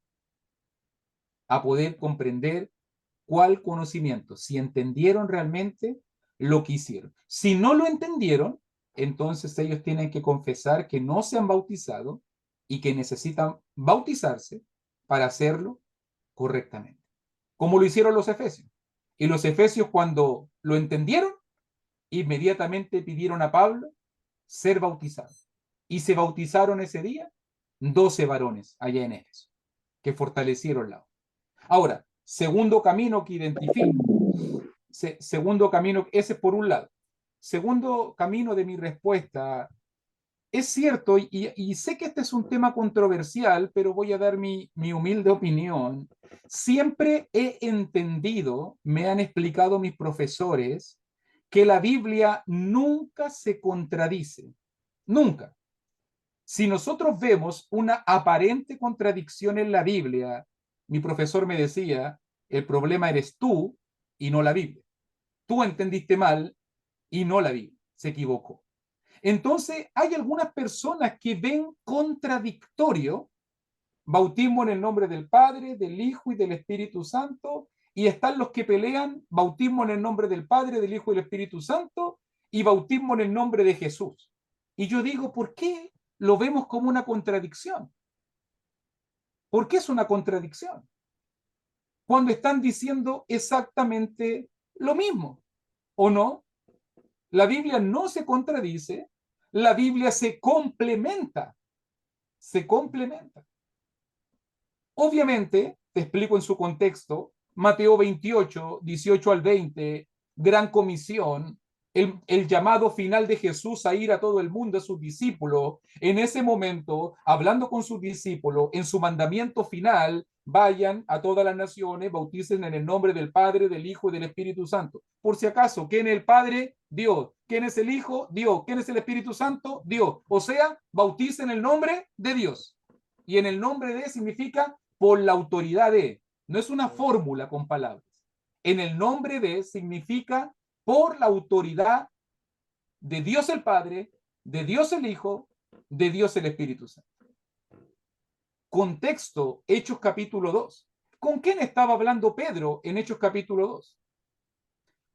a poder comprender cuál conocimiento, si entendieron realmente lo que hicieron. Si no lo entendieron, entonces ellos tienen que confesar que no se han bautizado y que necesitan bautizarse para hacerlo correctamente, como lo hicieron los efesios. Y los efesios, cuando lo entendieron, inmediatamente pidieron a Pablo ser bautizado. Y se bautizaron ese día 12 varones allá en Éfeso, que fortalecieron la obra. Ahora, segundo camino que identifico, segundo camino, ese es por un lado. Segundo camino de mi respuesta, es cierto, y sé que este es un tema controversial, pero voy a dar mi humilde opinión. Siempre he entendido, me han explicado mis profesores, que la Biblia nunca se contradice. Nunca. Si nosotros vemos una aparente contradicción en la Biblia, mi profesor me decía, el problema eres tú y no la Biblia. Tú entendiste mal y no la Biblia. Se equivocó. Entonces, hay algunas personas que ven contradictorio bautismo en el nombre del Padre, del Hijo y del Espíritu Santo, y están los que pelean bautismo en el nombre del Padre, del Hijo y del Espíritu Santo, y bautismo en el nombre de Jesús. Y yo digo, ¿por qué lo vemos como una contradicción? ¿Por qué es una contradicción? Cuando están diciendo exactamente lo mismo, ¿o no? La Biblia no se contradice, la Biblia se complementa, se complementa. Obviamente, te explico en su contexto, Mateo 28, 18 al 20, gran comisión, el llamado final de Jesús a ir a todo el mundo a sus discípulos, en ese momento, hablando con sus discípulos, en su mandamiento final, vayan a todas las naciones, bauticen en el nombre del Padre, del Hijo y del Espíritu Santo. Por si acaso, ¿quién es el Padre? Dios. ¿Quién es el Hijo? Dios. ¿Quién es el Espíritu Santo? Dios. O sea, bauticen en el nombre de Dios. Y en el nombre de significa por la autoridad de. No es una fórmula con palabras. En el nombre de significa por la autoridad de Dios el Padre, de Dios el Hijo, de Dios el Espíritu Santo. Contexto, Hechos capítulo 2. ¿Con quién estaba hablando Pedro en Hechos capítulo 2?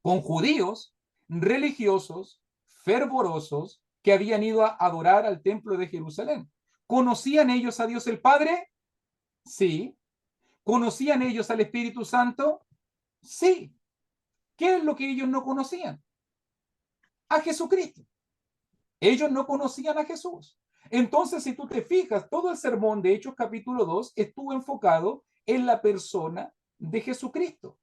Con judíos religiosos, fervorosos, que habían ido a adorar al templo de Jerusalén. ¿Conocían ellos a Dios el Padre? Sí. ¿Conocían ellos al Espíritu Santo? Sí. ¿Qué es lo que ellos no conocían? A Jesucristo. Ellos no conocían a Jesús. Entonces, si tú te fijas, todo el sermón de Hechos capítulo 2 estuvo enfocado en la persona de Jesucristo.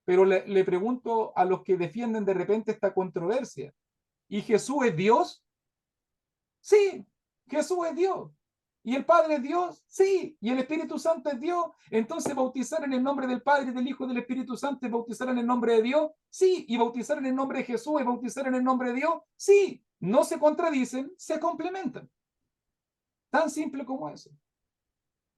Pero le pregunto a los que defienden de repente esta controversia, ¿y Jesús es Dios? Sí, Jesús es Dios. ¿Y el Padre es Dios? Sí. ¿Y el Espíritu Santo es Dios? Entonces, bautizar en el nombre del Padre, del Hijo y del Espíritu Santo es bautizar en el nombre de Dios. Sí. ¿Y bautizar en el nombre de Jesús es bautizar en el nombre de Dios? Sí. No se contradicen, se complementan. Tan simple como eso.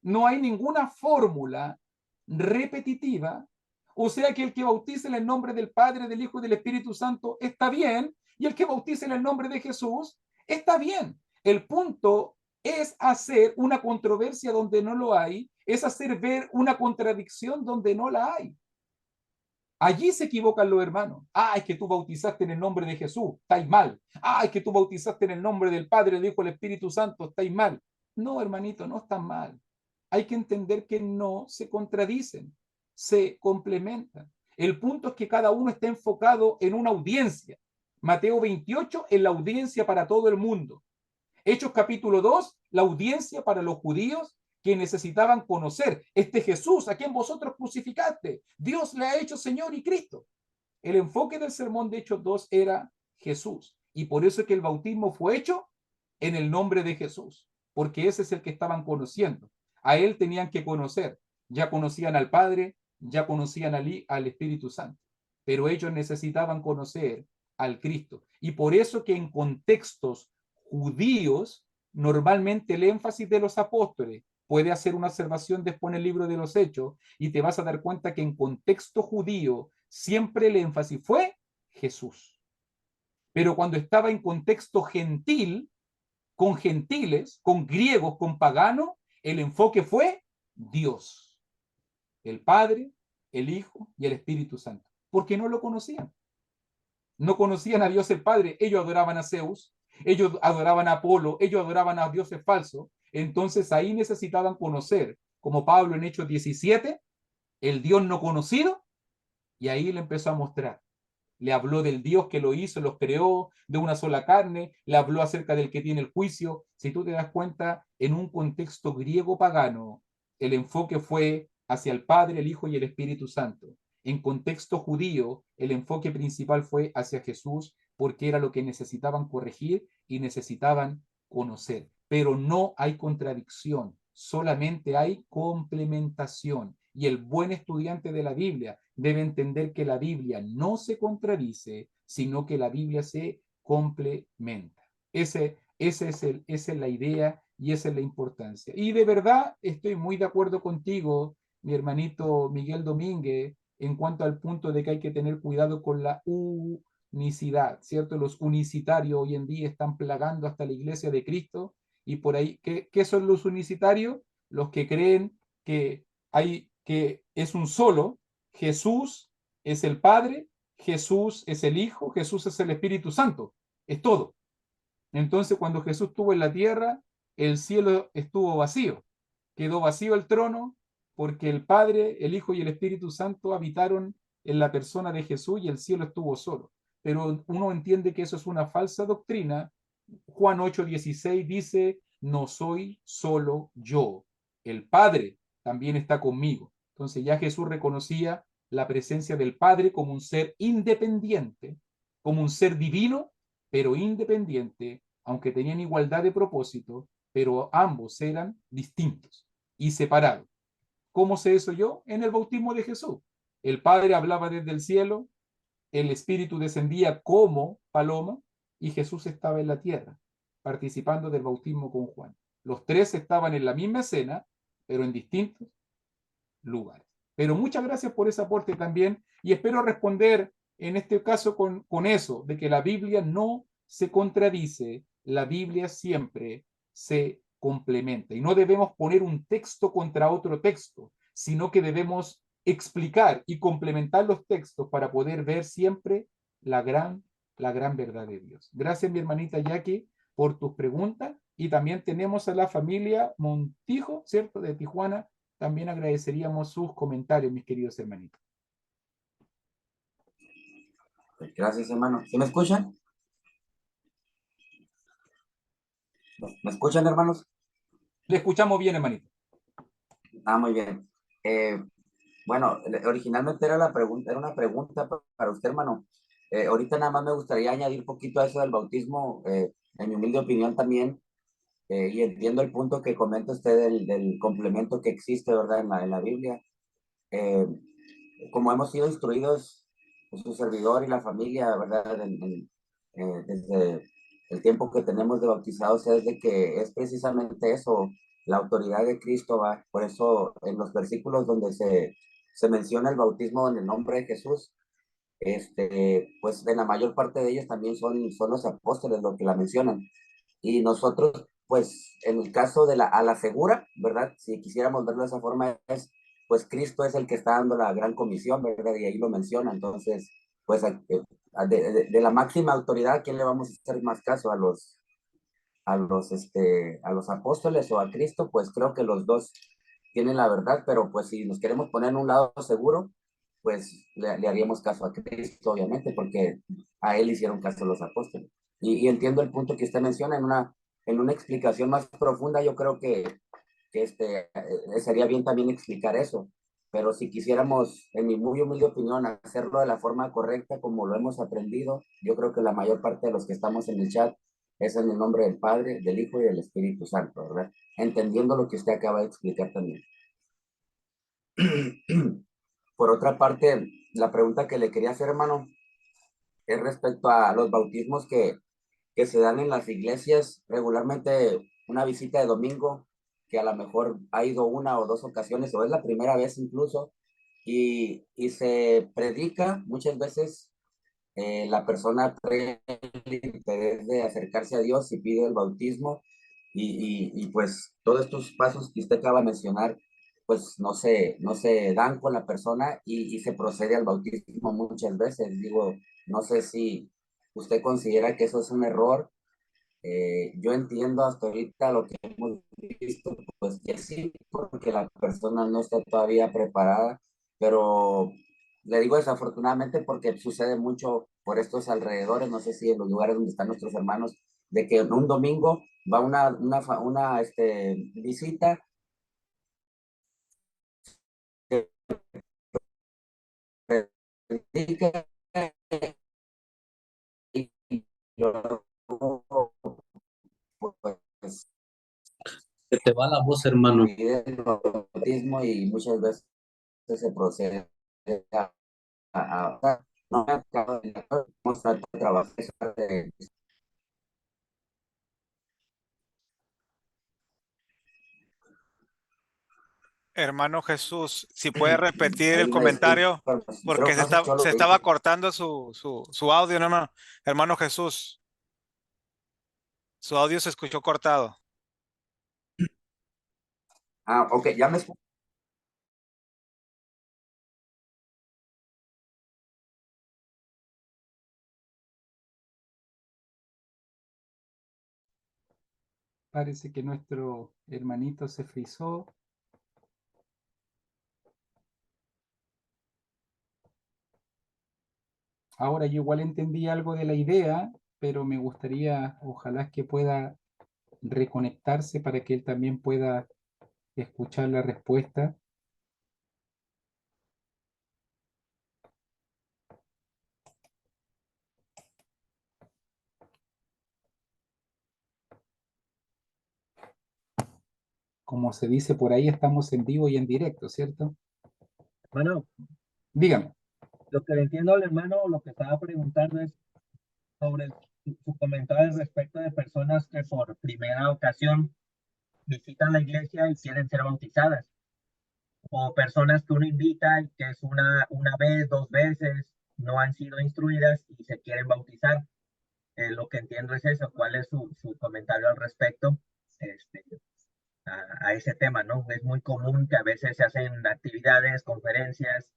No hay ninguna fórmula repetitiva. O sea que el que bautice en el nombre del Padre, del Hijo y del Espíritu Santo está bien, y el que bautice en el nombre de Jesús está bien. El punto es hacer una controversia donde no lo hay, es hacer ver una contradicción donde no la hay. Allí se equivocan los hermanos. Ah, es que tú bautizaste en el nombre de Jesús, estáis mal. Ah, es que tú bautizaste en el nombre del Padre, del Hijo y del Espíritu Santo, estáis mal. No, hermanito, no están mal. Hay que entender que no se contradicen, se complementan. El punto es que cada uno está enfocado en una audiencia. Mateo 28 en la audiencia para todo el mundo. Hechos capítulo 2, la audiencia para los judíos que necesitaban conocer este Jesús a quien vosotros crucificaste. Dios le ha hecho Señor y Cristo. El enfoque del sermón de Hechos 2 era Jesús. Y por eso es que el bautismo fue hecho en el nombre de Jesús, porque ese es el que estaban conociendo. A él tenían que conocer. Ya conocían al Padre, ya conocían al Espíritu Santo, pero ellos necesitaban conocer al Cristo. Y por eso que en contextos judíos, normalmente el énfasis de los apóstoles, puede hacer una observación después en el libro de los Hechos y te vas a dar cuenta que en contexto judío siempre el énfasis fue Jesús. Pero cuando estaba en contexto gentil, con gentiles, con griegos, con paganos, el enfoque fue Dios, el Padre, el Hijo y el Espíritu Santo, porque no lo conocían. No conocían a Dios el Padre, ellos adoraban a Zeus, ellos adoraban a Apolo, ellos adoraban a dioses falsos, entonces ahí necesitaban conocer, como Pablo en Hechos 17, el Dios no conocido, y ahí le empezó a mostrar. Le habló del Dios que lo hizo, los creó de una sola carne, le habló acerca del que tiene el juicio. Si tú te das cuenta, en un contexto griego pagano, el enfoque fue hacia el Padre, el Hijo y el Espíritu Santo. En contexto judío, el enfoque principal fue hacia Jesús, porque era lo que necesitaban corregir y necesitaban conocer, pero no hay contradicción, solamente hay complementación. Y el buen estudiante de la Biblia debe entender que la Biblia no se contradice, sino que la Biblia se complementa. Esa es la idea y esa es la importancia. Y de verdad estoy muy de acuerdo contigo, mi hermanito Miguel Domínguez, en cuanto al punto de que hay que tener cuidado con la unicidad, ¿cierto? Los unicitarios hoy en día están plagando hasta la iglesia de Cristo y por ahí, ¿qué son los unicitarios? Los que creen que es un solo, Jesús es el Padre, Jesús es el Hijo, Jesús es el Espíritu Santo, es todo. Entonces, cuando Jesús estuvo en la tierra, el cielo estuvo vacío, quedó vacío el trono porque el Padre, el Hijo y el Espíritu Santo habitaron en la persona de Jesús y el cielo estuvo solo. Pero uno entiende que eso es una falsa doctrina. Juan 8:16 dice, no soy solo yo, el Padre también está conmigo. Entonces ya Jesús reconocía la presencia del Padre como un ser independiente, como un ser divino, pero independiente, aunque tenían igualdad de propósito, pero ambos eran distintos y separados. ¿Cómo sé eso yo? En el bautismo de Jesús. El Padre hablaba desde el cielo, el Espíritu descendía como paloma y Jesús estaba en la tierra, participando del bautismo con Juan. Los tres estaban en la misma escena, pero en distintos lugares. Pero muchas gracias por ese aporte también y espero responder en este caso con eso, de que la Biblia no se contradice, la Biblia siempre se complementa y no debemos poner un texto contra otro texto, sino que debemos explicar y complementar los textos para poder ver siempre la gran, la gran verdad de Dios. Gracias, mi hermanita Jackie, por tus preguntas y también tenemos a la familia Montijo, ¿cierto? De Tijuana, también agradeceríamos sus comentarios, mis queridos hermanitos. Gracias, hermano. ¿Sí me escuchan? ¿Me escuchan, hermanos? Le escuchamos bien, hermanito. Ah, muy bien. Eh, bueno, originalmente era era una pregunta para usted, hermano. Ahorita nada más me gustaría añadir un poquito a eso del bautismo, en mi humilde opinión también, y entiendo el punto que comenta usted del complemento que existe, ¿verdad? En la Biblia. Eh, Como hemos sido instruidos, pues, su servidor y la familia, ¿verdad? Desde el tiempo que tenemos de bautizados es de que es precisamente eso, la autoridad de Cristo, ¿va? Por eso en los versículos donde se menciona el bautismo en el nombre de Jesús, pues en la mayor parte de ellos también son los apóstoles los que la mencionan. Y nosotros, pues, en el caso de a la segura, ¿verdad? Si quisiéramos verlo de esa forma, pues Cristo es el que está dando la gran comisión, ¿verdad? Y ahí lo menciona. Entonces, pues, de la máxima autoridad, ¿a quién le vamos a hacer más caso? A los apóstoles o a Cristo? Pues creo que los dos tienen la verdad, pero pues si nos queremos poner en un lado seguro, pues le haríamos caso a Cristo, obviamente, porque a él hicieron caso los apóstoles. Y entiendo el punto que usted menciona en una explicación más profunda, yo creo que sería bien también explicar eso. Pero si quisiéramos, en mi muy humilde opinión, hacerlo de la forma correcta, como lo hemos aprendido, yo creo que la mayor parte de los que estamos en el chat es en el nombre del Padre, del Hijo y del Espíritu Santo, ¿verdad? Entendiendo lo que usted acaba de explicar también. Por otra parte, la pregunta que le quería hacer, hermano, es respecto a los bautismos que se dan en las iglesias, regularmente una visita de domingo, que a lo mejor ha ido una o dos ocasiones, o es la primera vez incluso, y se predica muchas veces, la persona trae el interés de acercarse a Dios y pide el bautismo, y pues todos estos pasos que usted acaba de mencionar, pues no se dan con la persona y se procede al bautismo muchas veces. Digo, no sé si usted considera que eso es un error. Yo entiendo hasta ahorita lo que hemos visto, pues que sí, porque la persona no está todavía preparada, pero le digo desafortunadamente porque sucede mucho por estos alrededores, no sé si en los lugares donde están nuestros hermanos, de que en un domingo va una visita, que predica y luego, pues, Se te va la voz, hermano. el bautismo y muchas veces se procede no, vamos a trabajar eso Hermano Jesús, si puede repetir el hay una disculpa, comentario, porque creo que no sé yo lo se que estaba dije. cortando su audio, no, hermano. Hermano Jesús, su audio se escuchó cortado. Ok, ya me escucho. Parece que nuestro hermanito se frizó. Ahora yo igual entendí algo de la idea, pero me gustaría, ojalá que pueda reconectarse para que él también pueda escuchar la respuesta. Como se dice por ahí, estamos en vivo y en directo, ¿cierto? Bueno, Dígame. lo que le entiendo al hermano, lo que estaba preguntando es sobre su comentario al respecto de personas que por primera ocasión visitan la iglesia y quieren ser bautizadas, o personas que uno invita y que es una vez, dos veces, no han sido instruidas y se quieren bautizar. Lo que entiendo es eso. ¿Cuál es su comentario al respecto este, a ese tema, ¿no? Es muy común que a veces se hacen actividades, conferencias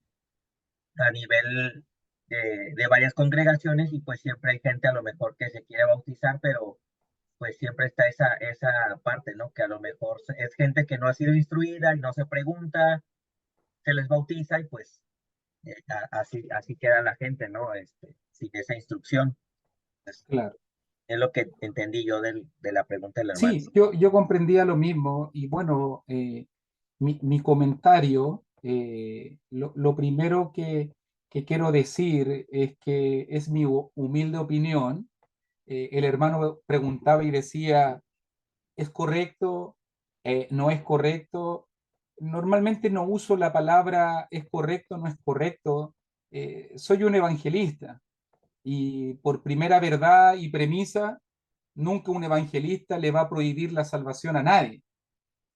a nivel de varias congregaciones y pues siempre hay gente a lo mejor que se quiere bautizar, pero pues siempre está esa parte, ¿no? Que a lo mejor es gente que no ha sido instruida y no se pregunta, se les bautiza y pues así queda la gente, ¿no? Sin esa instrucción. Pues, Claro. es lo que entendí yo de la pregunta del hermano. Sí, yo comprendía lo mismo y bueno, mi comentario, lo primero que quiero decir es que es mi humilde opinión. El hermano preguntaba y decía, ¿es correcto? ¿No es correcto? Normalmente no uso la palabra es correcto, no es correcto. Soy un evangelista y por primera verdad y premisa, nunca un evangelista le va a prohibir la salvación a nadie.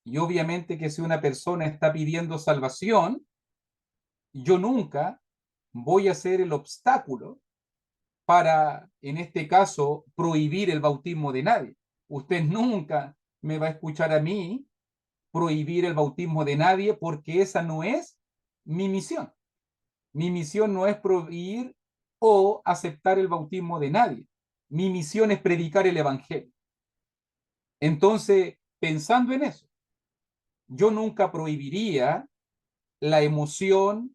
Y obviamente que si una persona está pidiendo salvación, yo nunca voy a ser el obstáculo para, en este caso, prohibir el bautismo de nadie. Usted nunca me va a escuchar a mí prohibir el bautismo de nadie porque esa no es mi misión. Mi misión no es prohibir o aceptar el bautismo de nadie. Mi misión es predicar el evangelio. Entonces, pensando en eso, yo nunca prohibiría la emoción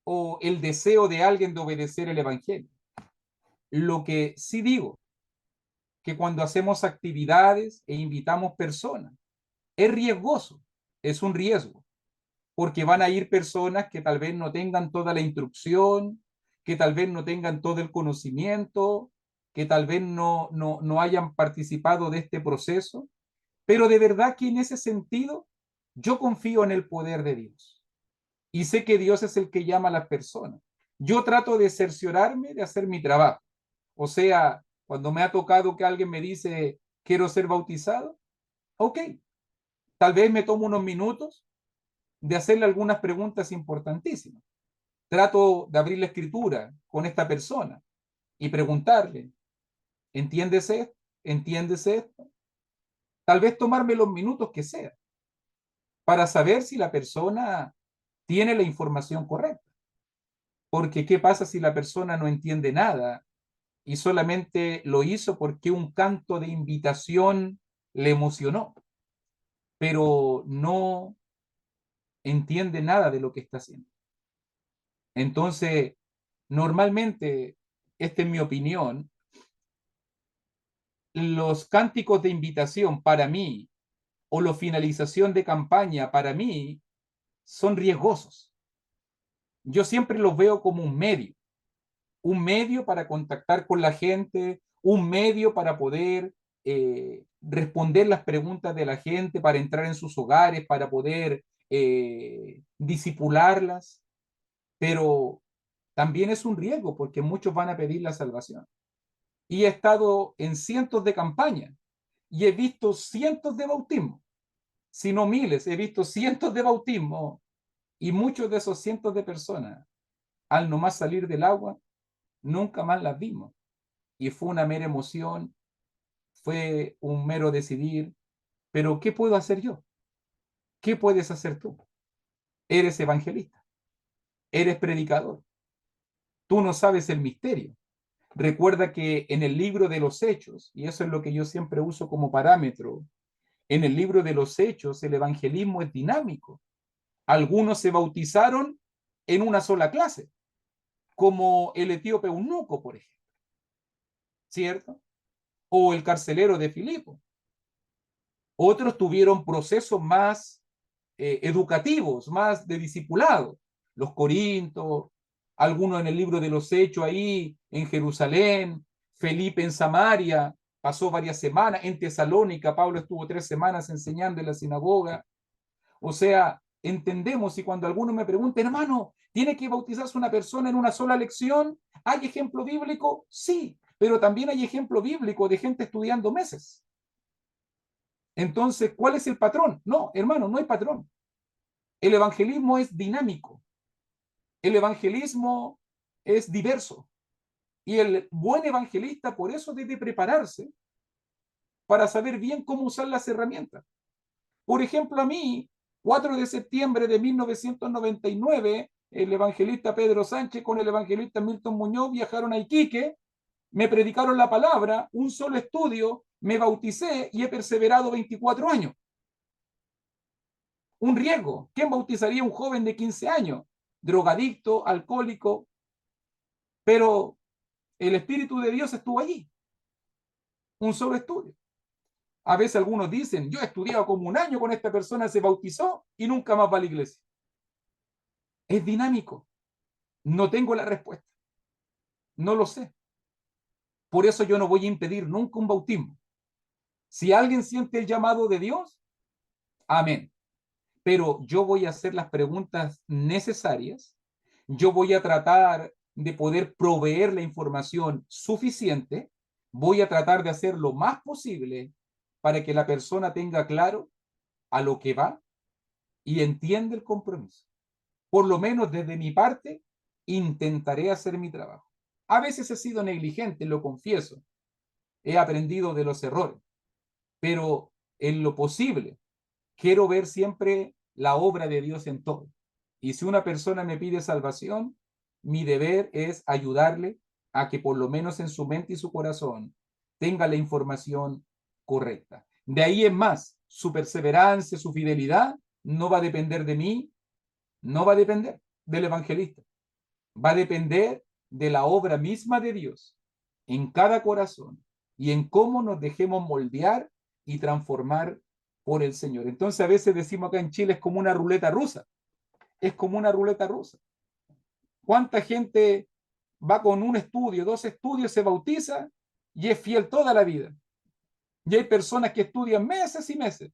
o el deseo de alguien de obedecer el evangelio. Lo que sí digo, que cuando hacemos actividades e invitamos personas, es riesgoso, es un riesgo, porque van a ir personas que tal vez no tengan toda la instrucción, que tal vez no tengan todo el conocimiento, que tal vez no hayan participado de este proceso, pero de verdad que en ese sentido yo confío en el poder de Dios y sé que Dios es el que llama a las personas. Yo trato de cerciorarme de hacer mi trabajo. O sea, cuando me ha tocado que alguien me dice, quiero ser bautizado, ok, tal vez me tomo unos minutos de hacerle algunas preguntas importantísimas. Trato de abrir la escritura con esta persona y preguntarle, ¿entiendes esto? ¿Entiendes esto? Tal vez tomarme los minutos que sea para saber si la persona tiene la información correcta. Porque ¿qué pasa si la persona no entiende nada y solamente lo hizo porque un canto de invitación le emocionó, pero no entiende nada de lo que está haciendo? Entonces, normalmente, esta es mi opinión, los cánticos de invitación para mí o la finalización de campaña para mí son riesgosos. Yo siempre los veo como un medio para contactar con la gente, un medio para poder responder las preguntas de la gente, para entrar en sus hogares, para poder disipularlas, pero también es un riesgo porque muchos van a pedir la salvación. Y he estado en cientos de campañas y he visto cientos de bautismos, si no miles, he visto cientos de bautismos, y muchos de esos cientos de personas, al nomás salir del agua, nunca más las vimos. Y fue una mera emoción, fue un mero decidir, pero ¿qué puedo hacer yo? ¿Qué puedes hacer tú? Eres evangelista, eres predicador, tú no sabes el misterio. Recuerda que en el libro de los Hechos, y eso es lo que yo siempre uso como parámetro, en el libro de los Hechos el evangelismo es dinámico. Algunos se bautizaron en una sola clase, como el etíope eunuco, por ejemplo, ¿cierto? O el carcelero de Filipo. Otros tuvieron procesos más educativos, más de discipulado. Los corintios, algunos en el libro de los Hechos ahí en Jerusalén, Felipe en Samaria, pasó varias semanas, en Tesalónica, Pablo estuvo 3 semanas enseñando en la sinagoga. O sea, entendemos, y cuando algunos me preguntan, hermano, ¿tiene que bautizarse una persona en una sola lección? ¿Hay ejemplo bíblico? Sí, pero también hay ejemplo bíblico de gente estudiando meses. Entonces, ¿cuál es el patrón? No, hermano, no hay patrón. El evangelismo es dinámico. El evangelismo es diverso. Y el buen evangelista por eso debe prepararse para saber bien cómo usar las herramientas. Por ejemplo, a mí, 4 de septiembre de 1999, el evangelista Pedro Sánchez con el evangelista Milton Muñoz viajaron a Iquique, me predicaron la palabra, un solo estudio, me bauticé y he perseverado 24 años. Un riesgo. ¿Quién bautizaría a un joven de 15 años? Drogadicto, alcohólico. Pero el Espíritu de Dios estuvo allí. Un solo estudio. A veces algunos dicen, yo he estudiado como 1 año con esta persona, se bautizó y nunca más va a la iglesia. Es dinámico. No tengo la respuesta. No lo sé. Por eso yo no voy a impedir nunca un bautismo. Si alguien siente el llamado de Dios, amén. Pero yo voy a hacer las preguntas necesarias. Yo voy a tratar de poder proveer la información suficiente. Voy a tratar de hacer lo más posible para que la persona tenga claro a lo que va y entienda el compromiso. Por lo menos desde mi parte, intentaré hacer mi trabajo. A veces he sido negligente, lo confieso. He aprendido de los errores, pero en lo posible quiero ver siempre la obra de Dios en todo. Y si una persona me pide salvación, mi deber es ayudarle a que por lo menos en su mente y su corazón tenga la información correcta. De ahí en más, su perseverancia, su fidelidad, no va a depender de mí, no va a depender del evangelista, va a depender de la obra misma de Dios en cada corazón y en cómo nos dejemos moldear y transformar por el Señor. Entonces a veces decimos acá en Chile es como una ruleta rusa, es como una ruleta rusa. ¿Cuánta gente va con un estudio, 2 estudios, se bautiza y es fiel toda la vida? Y hay personas que estudian meses y meses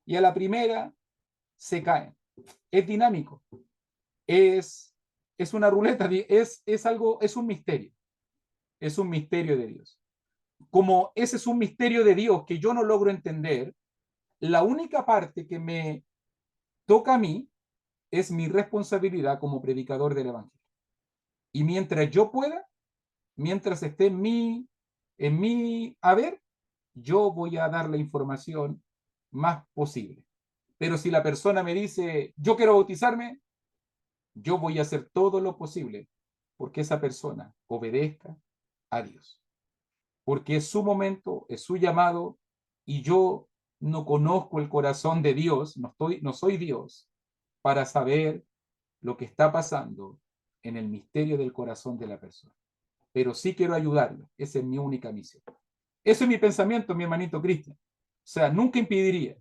y a la primera se caen. Es dinámico, es una ruleta, es algo, es un misterio de Dios. Como ese es un misterio de Dios que yo no logro entender, la única parte que me toca a mí es mi responsabilidad como predicador del Evangelio. Y mientras yo pueda, mientras esté en mi haber, yo voy a dar la información más posible. Pero si la persona me dice, yo quiero bautizarme, yo voy a hacer todo lo posible porque esa persona obedezca a Dios. Porque es su momento, es su llamado, y yo no conozco el corazón de Dios, no soy Dios, para saber lo que está pasando en el misterio del corazón de la persona. Pero sí quiero ayudarlo, esa es mi única misión. Ese es mi pensamiento, mi hermanito Cristian. O sea, nunca impediría,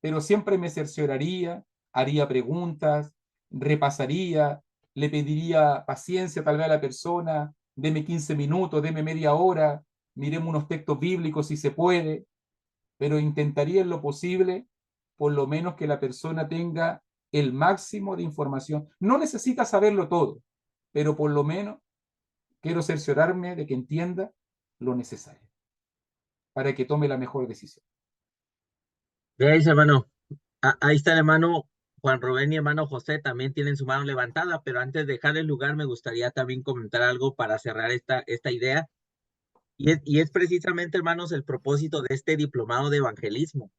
pero siempre me cercioraría, haría preguntas, repasaría, le pediría paciencia tal vez a la persona, deme 15 minutos, deme media hora, miremos unos textos bíblicos si se puede, pero intentaría en lo posible, por lo menos que la persona tenga el máximo de información. No necesita saberlo todo, pero por lo menos quiero cerciorarme de que entienda lo necesario para que tome la mejor decisión. Veis, hermano. Ahí está el hermano Juan Rubén y hermano José también tienen su mano levantada, pero antes de dejar el lugar me gustaría también comentar algo para cerrar esta idea. Y es precisamente, hermanos, el propósito de este diplomado de evangelismo.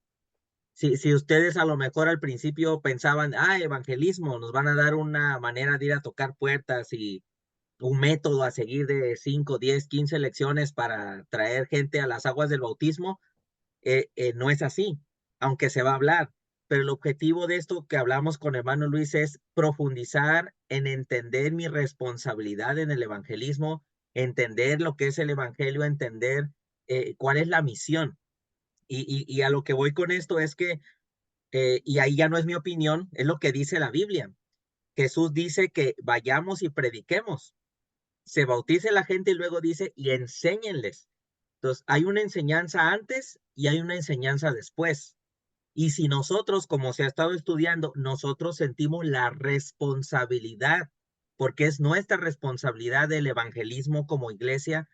Si ustedes a lo mejor al principio pensaban, evangelismo, nos van a dar una manera de ir a tocar puertas y un método a seguir de 5, 10, 15 lecciones para traer gente a las aguas del bautismo, no es así, aunque se va a hablar. Pero el objetivo de esto que hablamos con hermano Luis es profundizar en entender mi responsabilidad en el evangelismo, entender lo que es el evangelio, entender cuál es la misión. Y a lo que voy con esto es que, y ahí ya no es mi opinión, es lo que dice la Biblia. Jesús dice que vayamos y prediquemos. Se bautice la gente y luego dice, y enséñenles. Entonces, hay una enseñanza antes y hay una enseñanza después. Y si nosotros, como se ha estado estudiando, nosotros sentimos la responsabilidad, porque es nuestra responsabilidad del evangelismo como iglesia,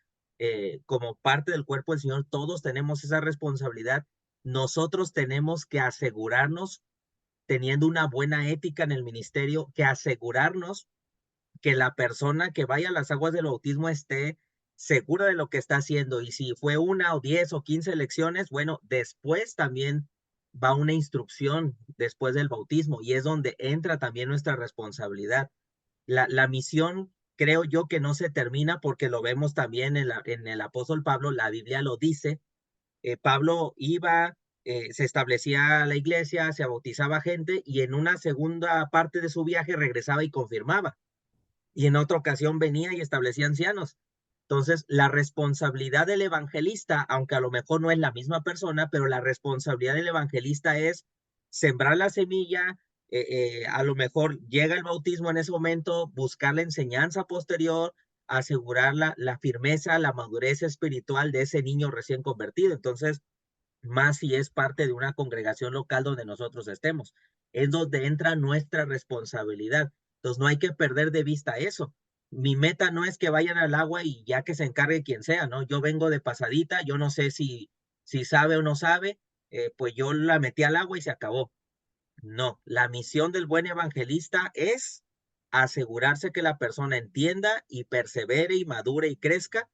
como parte del cuerpo del Señor, todos tenemos esa responsabilidad. Nosotros tenemos que asegurarnos, teniendo una buena ética en el ministerio, que asegurarnos que la persona que vaya a las aguas del bautismo esté segura de lo que está haciendo. Y si fue 1 o 10 o 15 lecciones, bueno, después también va una instrucción después del bautismo y es donde entra también nuestra responsabilidad. La misión, creo yo, que no se termina porque lo vemos también en el apóstol Pablo, la Biblia lo dice. Pablo iba, se establecía la iglesia, se bautizaba gente y en una segunda parte de su viaje regresaba y confirmaba. Y en otra ocasión venía y establecía ancianos. Entonces, la responsabilidad del evangelista, aunque a lo mejor no es la misma persona, pero la responsabilidad del evangelista es sembrar la semilla, a lo mejor llega el bautismo en ese momento, buscar la enseñanza posterior, asegurar la firmeza, la madurez espiritual de ese niño recién convertido. Entonces, más si es parte de una congregación local donde nosotros estemos. Es donde entra nuestra responsabilidad. Entonces no hay que perder de vista eso. Mi meta no es que vayan al agua y ya que se encargue quien sea, ¿no? Yo vengo de pasadita, yo no sé si sabe o no sabe, pues yo la metí al agua y se acabó. No, la misión del buen evangelista es asegurarse que la persona entienda y persevere y madure y crezca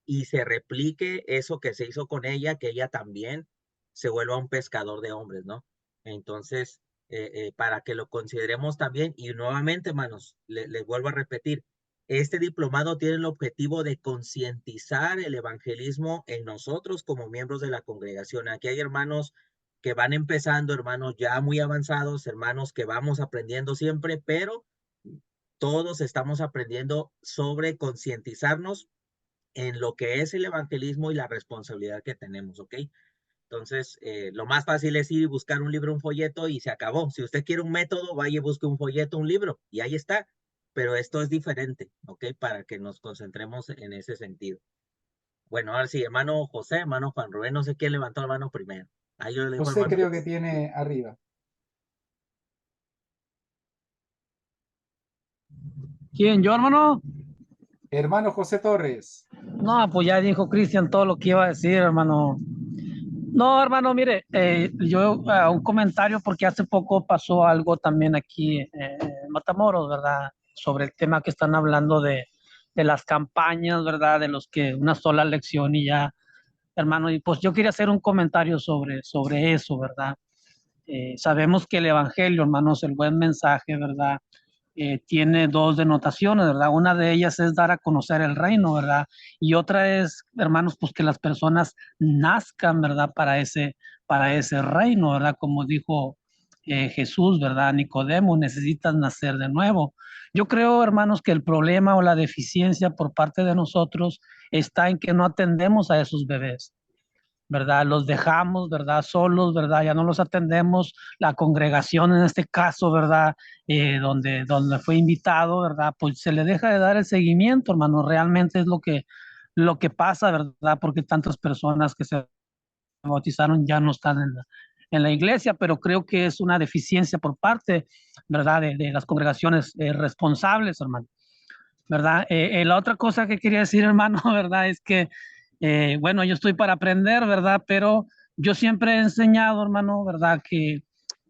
y se replique eso que se hizo con ella, que ella también se vuelva un pescador de hombres, ¿no? Entonces, para que lo consideremos también, y nuevamente, hermanos, les vuelvo a repetir, este diplomado tiene el objetivo de concientizar el evangelismo en nosotros como miembros de la congregación. Aquí hay hermanos que van empezando, hermanos ya muy avanzados, hermanos que vamos aprendiendo siempre, pero todos estamos aprendiendo sobre concientizarnos en lo que es el evangelismo y la responsabilidad que tenemos, ¿ok? Entonces, lo más fácil es ir y buscar un libro, un folleto y se acabó. Si usted quiere un método, vaya y busque un folleto, un libro y ahí está. Pero esto es diferente, ¿ok? Para que nos concentremos en ese sentido. Bueno, ahora sí, hermano José, hermano Juan Rubén, no sé quién levantó la mano primero. Ahí yo le digo, José hermano. creo que tiene arriba. ¿Quién? ¿Yo, hermano? Hermano José Torres. No, pues ya dijo Cristian todo lo que iba a decir, hermano. No, hermano, mire, yo un comentario porque hace poco pasó algo también aquí en Matamoros, ¿verdad? Sobre el tema que están hablando de las campañas, ¿verdad? De los que una sola lección y ya, hermano, y pues yo quería hacer un comentario sobre eso, ¿verdad? Sabemos que el Evangelio, hermanos, el buen mensaje, ¿verdad? Tiene dos denotaciones, ¿verdad? Una de ellas es dar a conocer el reino, ¿verdad? Y otra es, hermanos, pues que las personas nazcan, ¿verdad? Para ese reino, ¿verdad? Como dijo Jesús, ¿verdad? Nicodemo, necesitas nacer de nuevo. Yo creo, hermanos, que el problema o la deficiencia por parte de nosotros está en que no atendemos a esos bebés. ¿Verdad? Los dejamos, ¿verdad? Solos, ¿verdad? Ya no los atendemos. La congregación en este caso, ¿verdad? Donde fue invitado, ¿verdad? Pues se le deja de dar el seguimiento, hermano. Realmente es lo que lo que pasa, ¿verdad? Porque tantas personas que se bautizaron ya no están en la iglesia, pero creo que es una deficiencia por parte, ¿verdad? De las congregaciones responsables, hermano, ¿verdad? La otra cosa que quería decir, hermano, ¿verdad? Es que, bueno, yo estoy para aprender, ¿verdad? Pero yo siempre he enseñado, hermano, ¿verdad? Que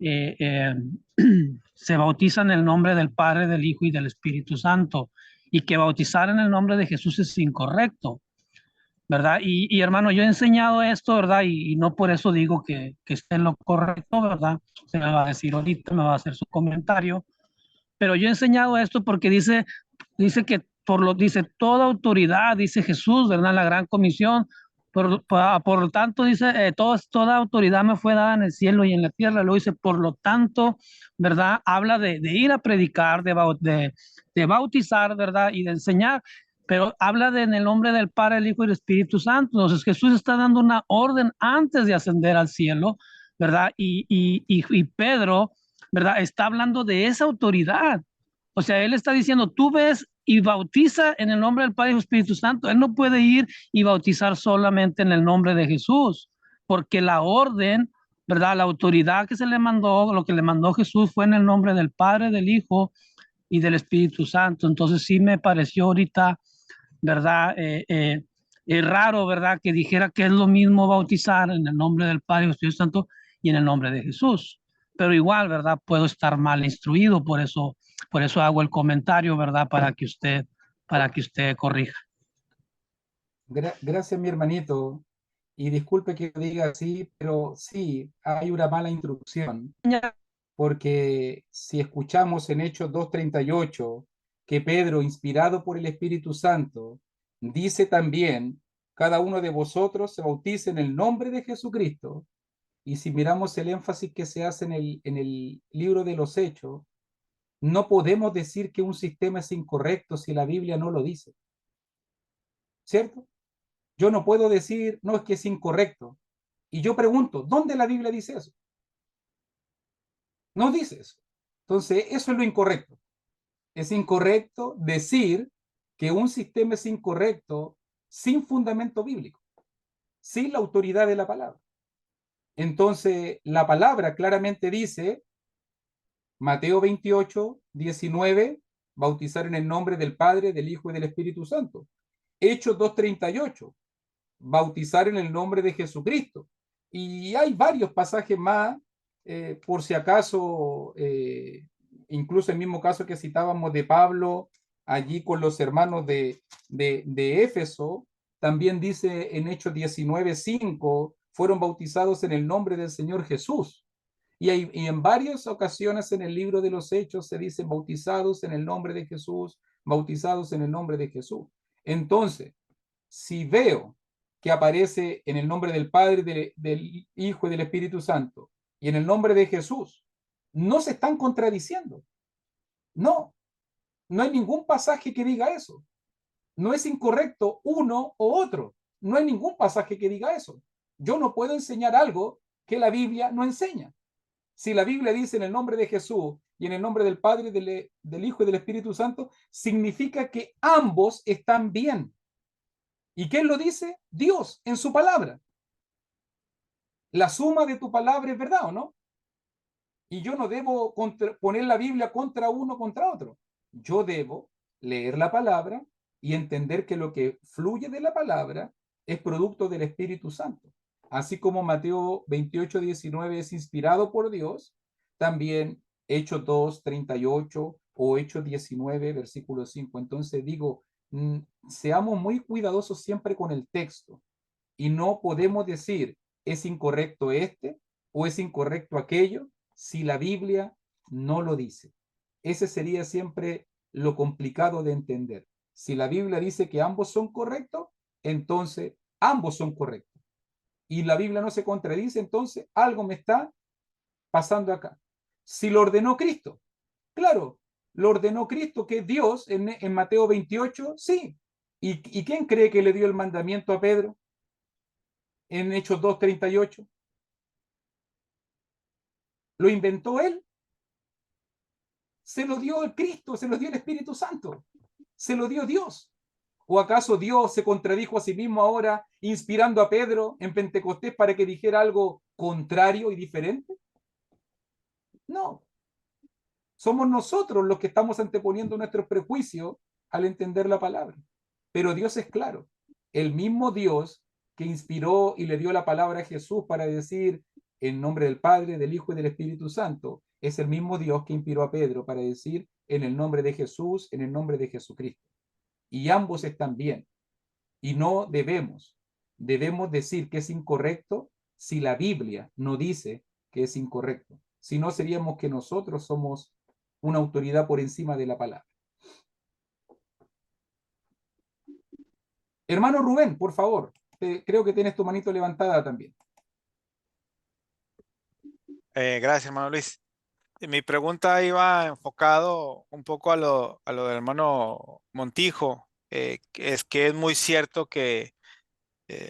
eh, eh, se bautiza en el nombre del Padre, del Hijo y del Espíritu Santo, y que bautizar en el nombre de Jesús es incorrecto, ¿verdad? Y hermano, yo he enseñado esto, ¿verdad? Y no por eso digo que esté en lo correcto, ¿verdad? Se me va a decir ahorita, me va a hacer su comentario, pero yo he enseñado esto porque dice que dice toda autoridad, dice Jesús, ¿verdad? En la gran comisión, por lo tanto, dice, toda autoridad me fue dada en el cielo y en la tierra, lo dice, por lo tanto, ¿verdad? Habla de ir a predicar, de bautizar, ¿verdad? Y de enseñar, pero habla en el nombre del Padre, el Hijo y el Espíritu Santo. Entonces Jesús está dando una orden antes de ascender al cielo, ¿verdad? Y Pedro, ¿verdad? Está hablando de esa autoridad. O sea, él está diciendo, tú ves y bautiza en el nombre del Padre y del Espíritu Santo. Él no puede ir y bautizar solamente en el nombre de Jesús, porque la orden, ¿verdad? La autoridad que se le mandó, lo que le mandó Jesús fue en el nombre del Padre, del Hijo y del Espíritu Santo. Entonces sí me pareció ahorita, ¿verdad? Es raro, ¿verdad? Que dijera que es lo mismo bautizar en el nombre del Padre y del Espíritu Santo y en el nombre de Jesús. Pero igual, ¿verdad? Puedo estar mal instruido, por eso hago el comentario, ¿verdad? Para que usted corrija. Gracias, mi hermanito. Y disculpe que lo diga así, pero sí, hay una mala instrucción, porque si escuchamos en Hechos 2:38 que Pedro, inspirado por el Espíritu Santo, dice también, cada uno de vosotros se bautice en el nombre de Jesucristo, y si miramos el énfasis que se hace en el libro de los Hechos, no podemos decir que un sistema es incorrecto si la Biblia no lo dice, ¿cierto? Yo no puedo decir, no, es que es incorrecto. Y yo pregunto, ¿dónde la Biblia dice eso? No dice eso. Entonces, eso es lo incorrecto. Es incorrecto decir que un sistema es incorrecto sin fundamento bíblico, sin la autoridad de la palabra. Entonces, la palabra claramente dice, Mateo 28:19, bautizar en el nombre del Padre, del Hijo y del Espíritu Santo. Hechos 2:38, bautizar en el nombre de Jesucristo. Y hay varios pasajes más, por si acaso, incluso el mismo caso que citábamos de Pablo, allí con los hermanos de Éfeso, también dice en Hechos 19:5, fueron bautizados en el nombre del Señor Jesús. Y en varias ocasiones en el libro de los Hechos se dice bautizados en el nombre de Jesús, bautizados en el nombre de Jesús. Entonces, si veo que aparece en el nombre del Padre, del Hijo y del Espíritu Santo y en el nombre de Jesús, no se están contradiciendo. No, no hay ningún pasaje que diga eso. No es incorrecto uno o otro. No hay ningún pasaje que diga eso. Yo no puedo enseñar algo que la Biblia no enseña. Si la Biblia dice en el nombre de Jesús y en el nombre del Padre, del Hijo y del Espíritu Santo, significa que ambos están bien. ¿Y quién lo dice? Dios en su palabra. La suma de tu palabra es verdad, ¿o no? Y yo no debo poner la Biblia contra uno, contra otro. Yo debo leer la palabra y entender que lo que fluye de la palabra es producto del Espíritu Santo. Así como Mateo 28:19 es inspirado por Dios, también Hechos 2:38 o Hechos 19, versículo 5. Entonces digo, seamos muy cuidadosos siempre con el texto y no podemos decir es incorrecto este o es incorrecto aquello si la Biblia no lo dice. Ese sería siempre lo complicado de entender. Si la Biblia dice que ambos son correctos, entonces ambos son correctos. Y la Biblia no se contradice, entonces algo me está pasando acá. Si lo ordenó Cristo, claro, lo ordenó Cristo, que es Dios, en Mateo 28, sí. ¿Y quién cree que le dio el mandamiento a Pedro en Hechos 2:38? ¿Lo inventó él? Se lo dio el Cristo, se lo dio el Espíritu Santo, se lo dio Dios. ¿O acaso Dios se contradijo a sí mismo ahora, inspirando a Pedro en Pentecostés para que dijera algo contrario y diferente? No. Somos nosotros los que estamos anteponiendo nuestros prejuicios al entender la palabra. Pero Dios es claro. El mismo Dios que inspiró y le dio la palabra a Jesús para decir en nombre del Padre, del Hijo y del Espíritu Santo, es el mismo Dios que inspiró a Pedro para decir en el nombre de Jesús, en el nombre de Jesucristo. Y ambos están bien. Y no debemos decir que es incorrecto si la Biblia no dice que es incorrecto. Si no, seríamos que nosotros somos una autoridad por encima de la palabra. Hermano Rubén, por favor, creo que tienes tu manito levantada también. Gracias, hermano Luis. Mi pregunta iba enfocado un poco a lo del hermano Montijo. Que es muy cierto que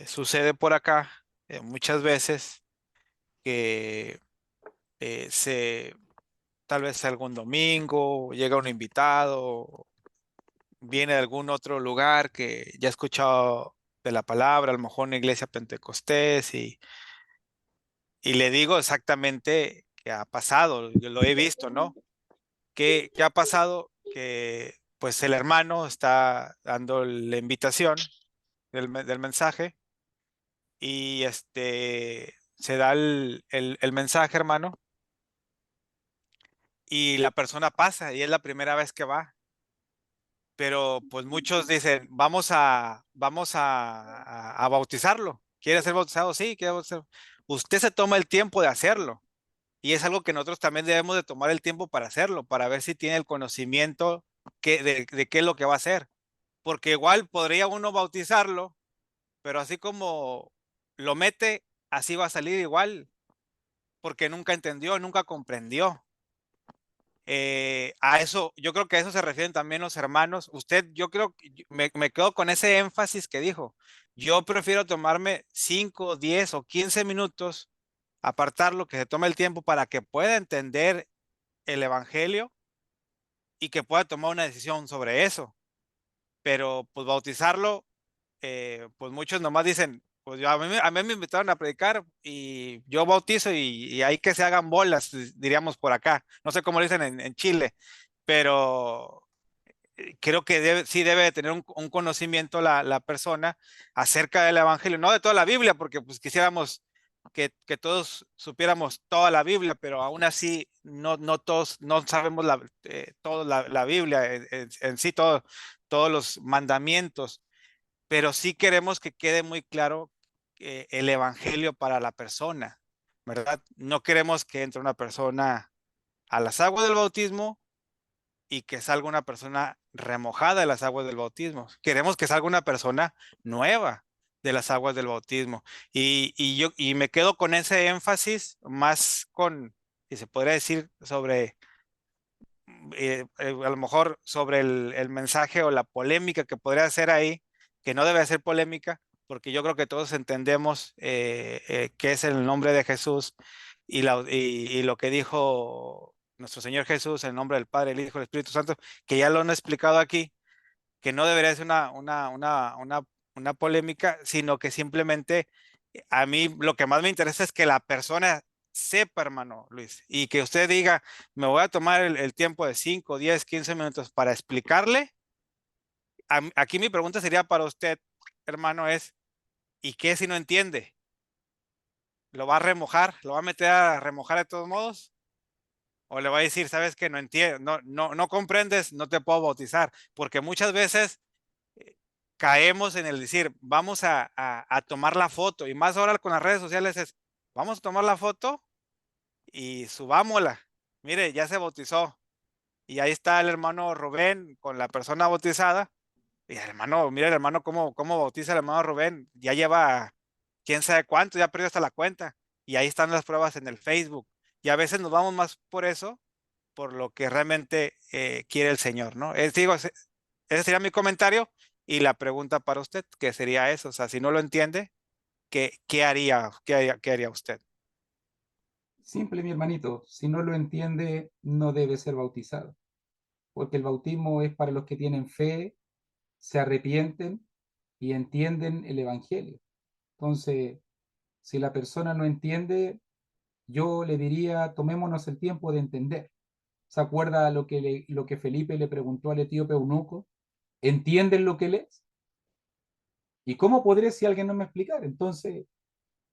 sucede por acá muchas veces que tal vez algún domingo llega un invitado, viene de algún otro lugar que ya ha escuchado de la palabra, a lo mejor una iglesia pentecostés, y le digo exactamente qué ha pasado, yo lo he visto, ¿no? ¿Qué ha pasado? Que pues el hermano está dando la invitación del mensaje y se da el mensaje, hermano, y la persona pasa y es la primera vez que va. Pero pues muchos dicen, vamos a bautizarlo. ¿Quiere ser bautizado? Sí, quiere bautizar. Usted se toma el tiempo de hacerlo. Y es algo que nosotros también debemos de tomar el tiempo para hacerlo, para ver si tiene el conocimiento de qué es lo que va a hacer. Porque igual podría uno bautizarlo, pero así como lo mete, así va a salir igual, porque nunca entendió, nunca comprendió. A eso, yo creo que a eso se refieren también los hermanos. Usted, yo creo que me quedo con ese énfasis que dijo. Yo prefiero tomarme 5, 10 o 15 minutos, apartarlo, que se tome el tiempo para que pueda entender el evangelio y que pueda tomar una decisión sobre eso. Pero pues bautizarlo, pues muchos nomás dicen, pues a mí me invitaron a predicar y yo bautizo y ahí que se hagan bolas, diríamos por acá. No sé cómo lo dicen en Chile, pero creo que sí debe de tener un conocimiento la persona acerca del evangelio, no de toda la Biblia, porque pues quisiéramos que todos supiéramos toda la Biblia, pero aún así no todos no sabemos toda la Biblia en sí, todos los mandamientos, pero sí queremos que quede muy claro el evangelio para la persona, ¿verdad? No queremos que entre una persona a las aguas del bautismo y que salga una persona remojada de las aguas del bautismo. Queremos que salga una persona nueva de las aguas del bautismo. Y me quedo con ese énfasis más con, si se podría decir, sobre, a lo mejor sobre el mensaje o la polémica que podría ser ahí, que no debe ser polémica, porque yo creo que todos entendemos qué es el nombre de Jesús y lo que dijo nuestro Señor Jesús en el nombre del Padre, el Hijo y el Espíritu Santo, que ya lo han explicado aquí, que no debería ser una polémica, sino que simplemente a mí lo que más me interesa es que la persona sepa, hermano Luis, y que usted diga, me voy a tomar el tiempo de 5, 10, 15 minutos para explicarle. Aquí mi pregunta sería para usted, hermano, ¿y qué si no entiende? ¿Lo va a remojar? ¿Lo va a meter a remojar de todos modos? ¿O le va a decir, sabes que no entiendes, no comprendes, no te puedo bautizar? Porque muchas veces caemos en el decir, vamos a tomar la foto, y más ahora con las redes sociales es, vamos a tomar la foto y subámosla. Mire, ya se bautizó. Y ahí está el hermano Rubén con la persona bautizada. Y el hermano, mira el hermano cómo bautiza el hermano Rubén. Ya lleva quién sabe cuánto, ya perdió hasta la cuenta. Y ahí están las pruebas en el Facebook. Y a veces nos vamos más por eso, por lo que realmente quiere el Señor, ¿no? Digo, ese sería mi comentario y la pregunta para usted, que sería eso. O sea, si no lo entiende, ¿qué haría? ¿Qué haría usted? Simple, mi hermanito, si no lo entiende, no debe ser bautizado, porque el bautismo es para los que tienen fe se arrepienten y entienden el Evangelio. Entonces, si la persona no entiende, yo le diría, tomémonos el tiempo de entender. ¿Se acuerda lo que Felipe le preguntó al etíope eunuco? ¿Entienden lo que lees? ¿Y cómo podré si alguien no me explicara? Entonces,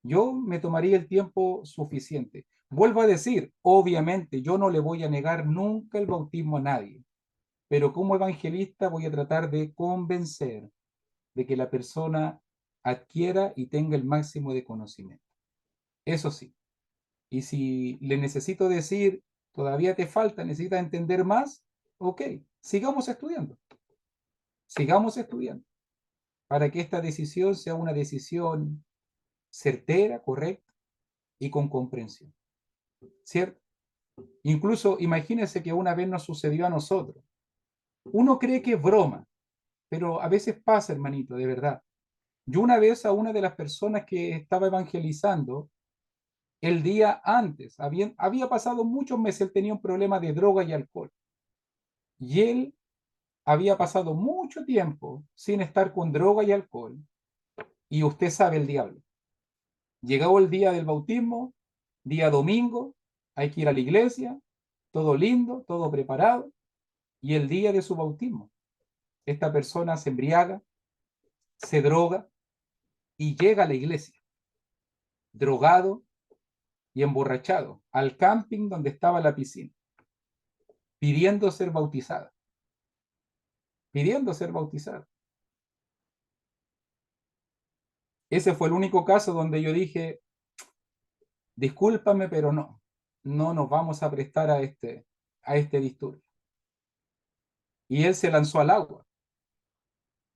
yo me tomaría el tiempo suficiente. Vuelvo a decir, obviamente, yo no le voy a negar nunca el bautismo a nadie, pero como evangelista voy a tratar de convencer de que la persona adquiera y tenga el máximo de conocimiento. Eso sí. Y si le necesito decir, todavía te falta, necesitas entender más, ok, sigamos estudiando. Sigamos estudiando para que esta decisión sea una decisión certera, correcta y con comprensión. ¿Cierto? Incluso imagínense que una vez nos sucedió a nosotros. Uno cree que es broma, pero a veces pasa, hermanito, de verdad. Yo una vez a una de las personas que estaba evangelizando, el día antes, había pasado muchos meses, él tenía un problema de droga y alcohol. Y él había pasado mucho tiempo sin estar con droga y alcohol. Y usted sabe el diablo. Llegó el día del bautismo, día domingo, hay que ir a la iglesia, todo lindo, todo preparado. Y el día de su bautismo, esta persona se embriaga, se droga y llega a la iglesia, drogado y emborrachado, al camping donde estaba la piscina, pidiendo ser bautizada, pidiendo ser bautizada. Ese fue el único caso donde yo dije, discúlpame, pero no nos vamos a prestar a este disturbio. Y él se lanzó al agua,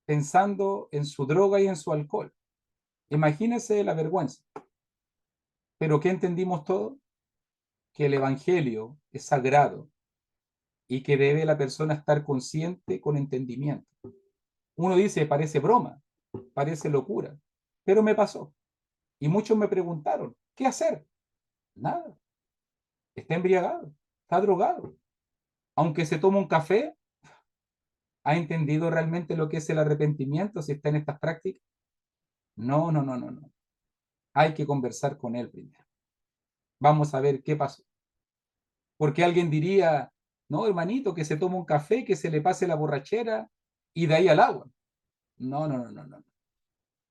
pensando en su droga y en su alcohol. Imagínese la vergüenza. Pero ¿qué entendimos todos? Que el evangelio es sagrado y que debe la persona estar consciente con entendimiento. Uno dice, parece broma, parece locura, pero me pasó. Y muchos me preguntaron, ¿qué hacer? Nada. Está embriagado, está drogado. Aunque se toma un café, ¿ha entendido realmente lo que es el arrepentimiento si está en estas prácticas? No. Hay que conversar con él primero. Vamos a ver qué pasó. Porque alguien diría, no, hermanito, que se toma un café, que se le pase la borrachera y de ahí al agua. No.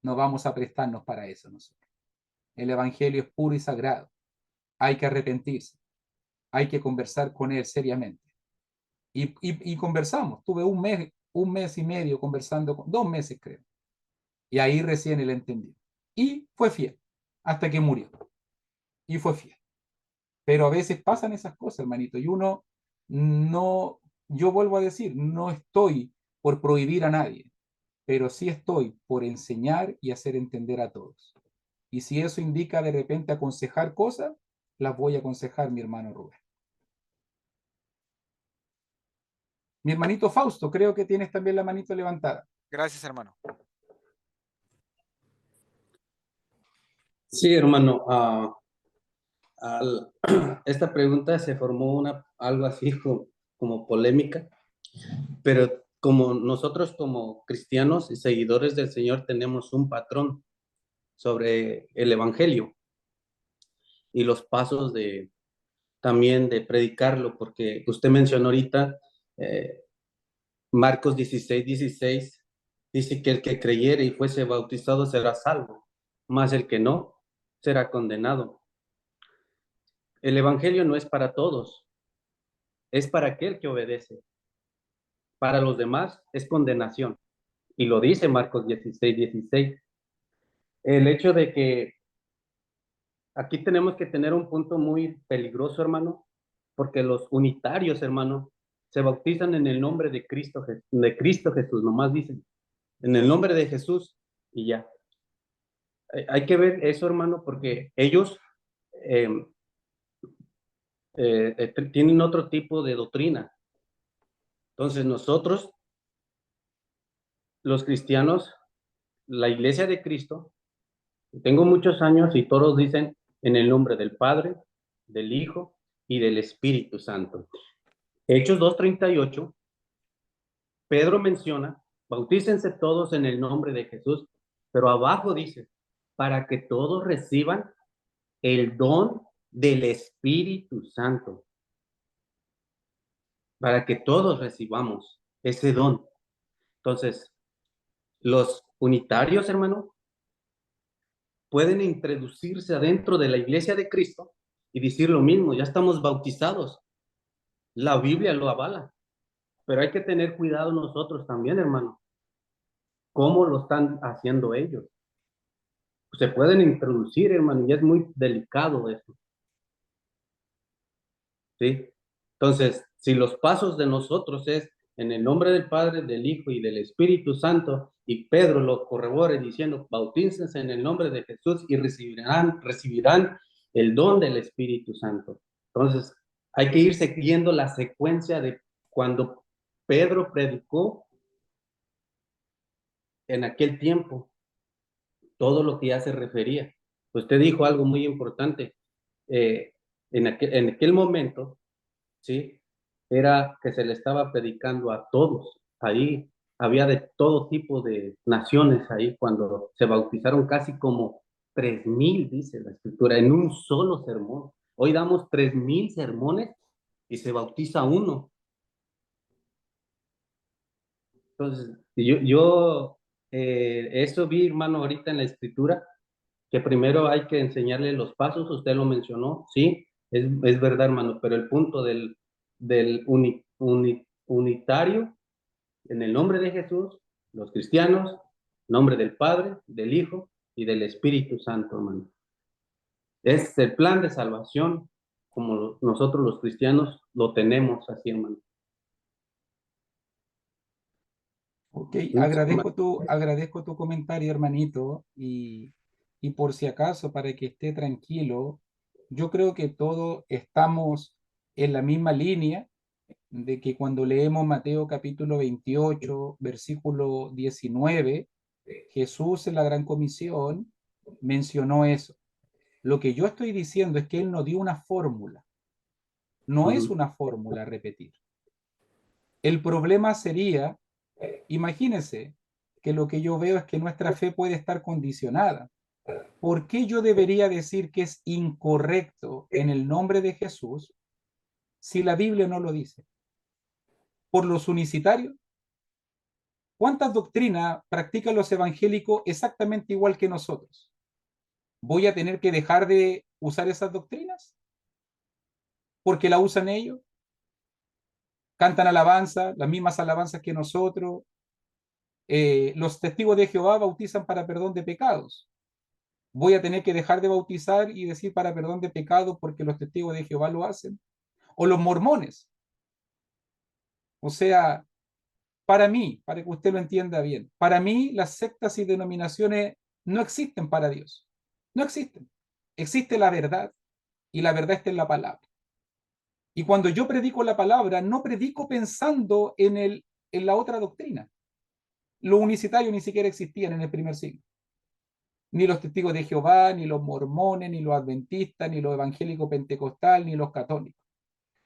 No vamos a prestarnos para eso nosotros. El evangelio es puro y sagrado. Hay que arrepentirse. Hay que conversar con él seriamente. Y conversamos. Tuve un mes y medio conversando, 2 meses creo. Y ahí recién él entendió. Y fue fiel hasta que murió. Y fue fiel. Pero a veces pasan esas cosas, hermanito. Y uno no, yo vuelvo a decir, no estoy por prohibir a nadie, pero sí estoy por enseñar y hacer entender a todos. Y si eso indica de repente aconsejar cosas, las voy a aconsejar, mi hermano Rubén. Mi hermanito Fausto, creo que tienes también la manito levantada. Gracias, hermano. Sí, hermano. Esta pregunta se formó algo así como polémica, pero como nosotros como cristianos y seguidores del Señor tenemos un patrón sobre el Evangelio y los pasos también de predicarlo, porque usted mencionó ahorita Marcos 16:16, dice que el que creyere y fuese bautizado será salvo, mas el que no será condenado. El Evangelio no es para todos, es para aquel que obedece. Para los demás es condenación. Y lo dice Marcos 16:16. El hecho de que aquí tenemos que tener un punto muy peligroso, hermano, porque los unitarios, hermano, se bautizan en el nombre de Cristo Jesús, nomás dicen, en el nombre de Jesús y ya. Hay que ver eso, hermano, porque ellos tienen otro tipo de doctrina. Entonces nosotros, los cristianos, la iglesia de Cristo, tengo muchos años y todos dicen en el nombre del Padre, del Hijo y del Espíritu Santo. Hechos 2:38, Pedro menciona bautícense todos en el nombre de Jesús, pero abajo dice, para que todos reciban el don del Espíritu Santo, para que todos recibamos ese don. Entonces, los unitarios, hermano, pueden introducirse adentro de la iglesia de Cristo y decir lo mismo, ya estamos bautizados. La Biblia lo avala, pero hay que tener cuidado nosotros también, hermano. ¿Cómo lo están haciendo ellos? Se pueden introducir, hermano, y es muy delicado eso. ¿Sí? Entonces, si los pasos de nosotros es en el nombre del Padre, del Hijo y del Espíritu Santo, y Pedro lo corrobora diciendo, bautícense en el nombre de Jesús y recibirán el don del Espíritu Santo. Entonces, hay que ir siguiendo la secuencia de cuando Pedro predicó en aquel tiempo, todo lo que ya se refería. Usted dijo algo muy importante. En aquel momento, ¿sí? Era que se le estaba predicando a todos. Ahí había de todo tipo de naciones ahí cuando se bautizaron casi como 3,000, dice la escritura, en un solo sermón. Hoy damos 3,000 sermones y se bautiza uno. Entonces, eso vi, hermano, ahorita en la escritura, que primero hay que enseñarle los pasos, usted lo mencionó, sí, es verdad, hermano, pero el punto del unitario, en el nombre de Jesús, los cristianos, nombre del Padre, del Hijo y del Espíritu Santo, hermano. Es el plan de salvación, como nosotros los cristianos lo tenemos así, hermano. Ok, agradezco tu comentario, hermanito, y por si acaso, para que esté tranquilo, yo creo que todos estamos en la misma línea de que cuando leemos Mateo capítulo 28, versículo 19, Jesús en la Gran Comisión mencionó eso. Lo que yo estoy diciendo es que Él no dio una fórmula, no es una fórmula a repetir. El problema sería, imagínense que lo que yo veo es que nuestra fe puede estar condicionada. ¿Por qué yo debería decir que es incorrecto en el nombre de Jesús si la Biblia no lo dice? ¿Por los unicitarios? ¿Cuántas doctrinas practican los evangélicos exactamente igual que nosotros? ¿Voy a tener que dejar de usar esas doctrinas? ¿Porque la usan ellos? Cantan alabanza, las mismas alabanzas que nosotros. Los testigos de Jehová bautizan para perdón de pecados. ¿Voy a tener que dejar de bautizar y decir para perdón de pecados porque los testigos de Jehová lo hacen? O los mormones. O sea, para mí, para que usted lo entienda bien, para mí las sectas y denominaciones no existen para Dios. No existen. Existe la verdad y la verdad está en la palabra. Y cuando yo predico la palabra, no predico pensando en la otra doctrina. Los unicitarios ni siquiera existían en el primer siglo. Ni los testigos de Jehová, ni los mormones, ni los adventistas, ni los evangélicos pentecostales, ni los católicos.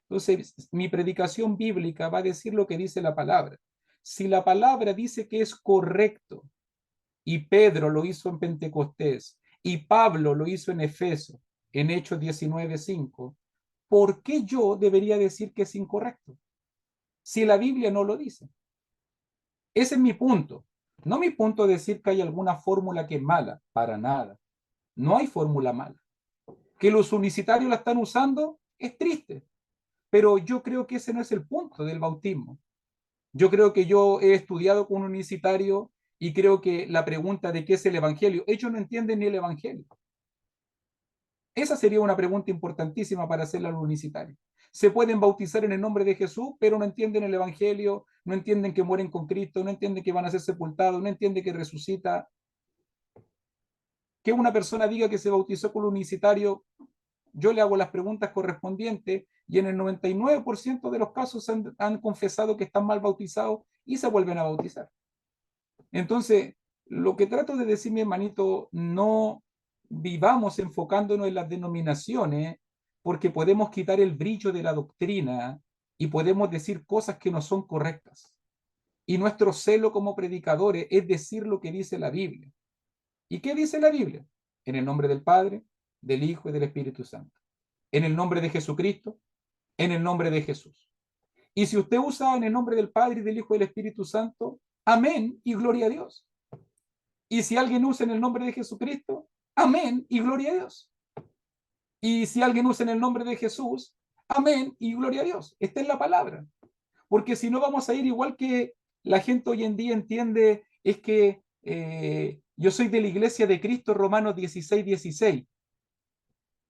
Entonces, mi predicación bíblica va a decir lo que dice la palabra. Si la palabra dice que es correcto, y Pedro lo hizo en Pentecostés, y Pablo lo hizo en Efeso, en Hechos 19:5, ¿por qué yo debería decir que es incorrecto? Si la Biblia no lo dice. Ese es mi punto. No mi punto de decir que hay alguna fórmula que es mala, para nada. No hay fórmula mala. Que los unicitarios la están usando es triste, pero yo creo que ese no es el punto del bautismo. Yo creo que yo he estudiado con un unicitario y creo que la pregunta de qué es el evangelio, ellos no entienden ni el evangelio. Esa sería una pregunta importantísima para hacerla al unicitario. Se pueden bautizar en el nombre de Jesús, pero no entienden el evangelio, no entienden que mueren con Cristo, no entienden que van a ser sepultados, no entienden que resucita. Que una persona diga que se bautizó con el unicitario, yo le hago las preguntas correspondientes y en el 99% de los casos han confesado que están mal bautizados y se vuelven a bautizar. Entonces, lo que trato de decir, mi hermanito, no vivamos enfocándonos en las denominaciones porque podemos quitar el brillo de la doctrina y podemos decir cosas que no son correctas. Y nuestro celo como predicadores es decir lo que dice la Biblia. ¿Y qué dice la Biblia? En el nombre del Padre, del Hijo y del Espíritu Santo. En el nombre de Jesucristo, en el nombre de Jesús. Y si usted usa en el nombre del Padre y del Hijo y del Espíritu Santo, amén y gloria a Dios. Y si alguien usa en el nombre de Jesucristo, amén y gloria a Dios. Y si alguien usa en el nombre de Jesús, amén y gloria a Dios. Esta es la palabra. Porque si no vamos a ir igual que la gente hoy en día entiende, es que yo soy de la iglesia de Cristo, Romanos 16:16.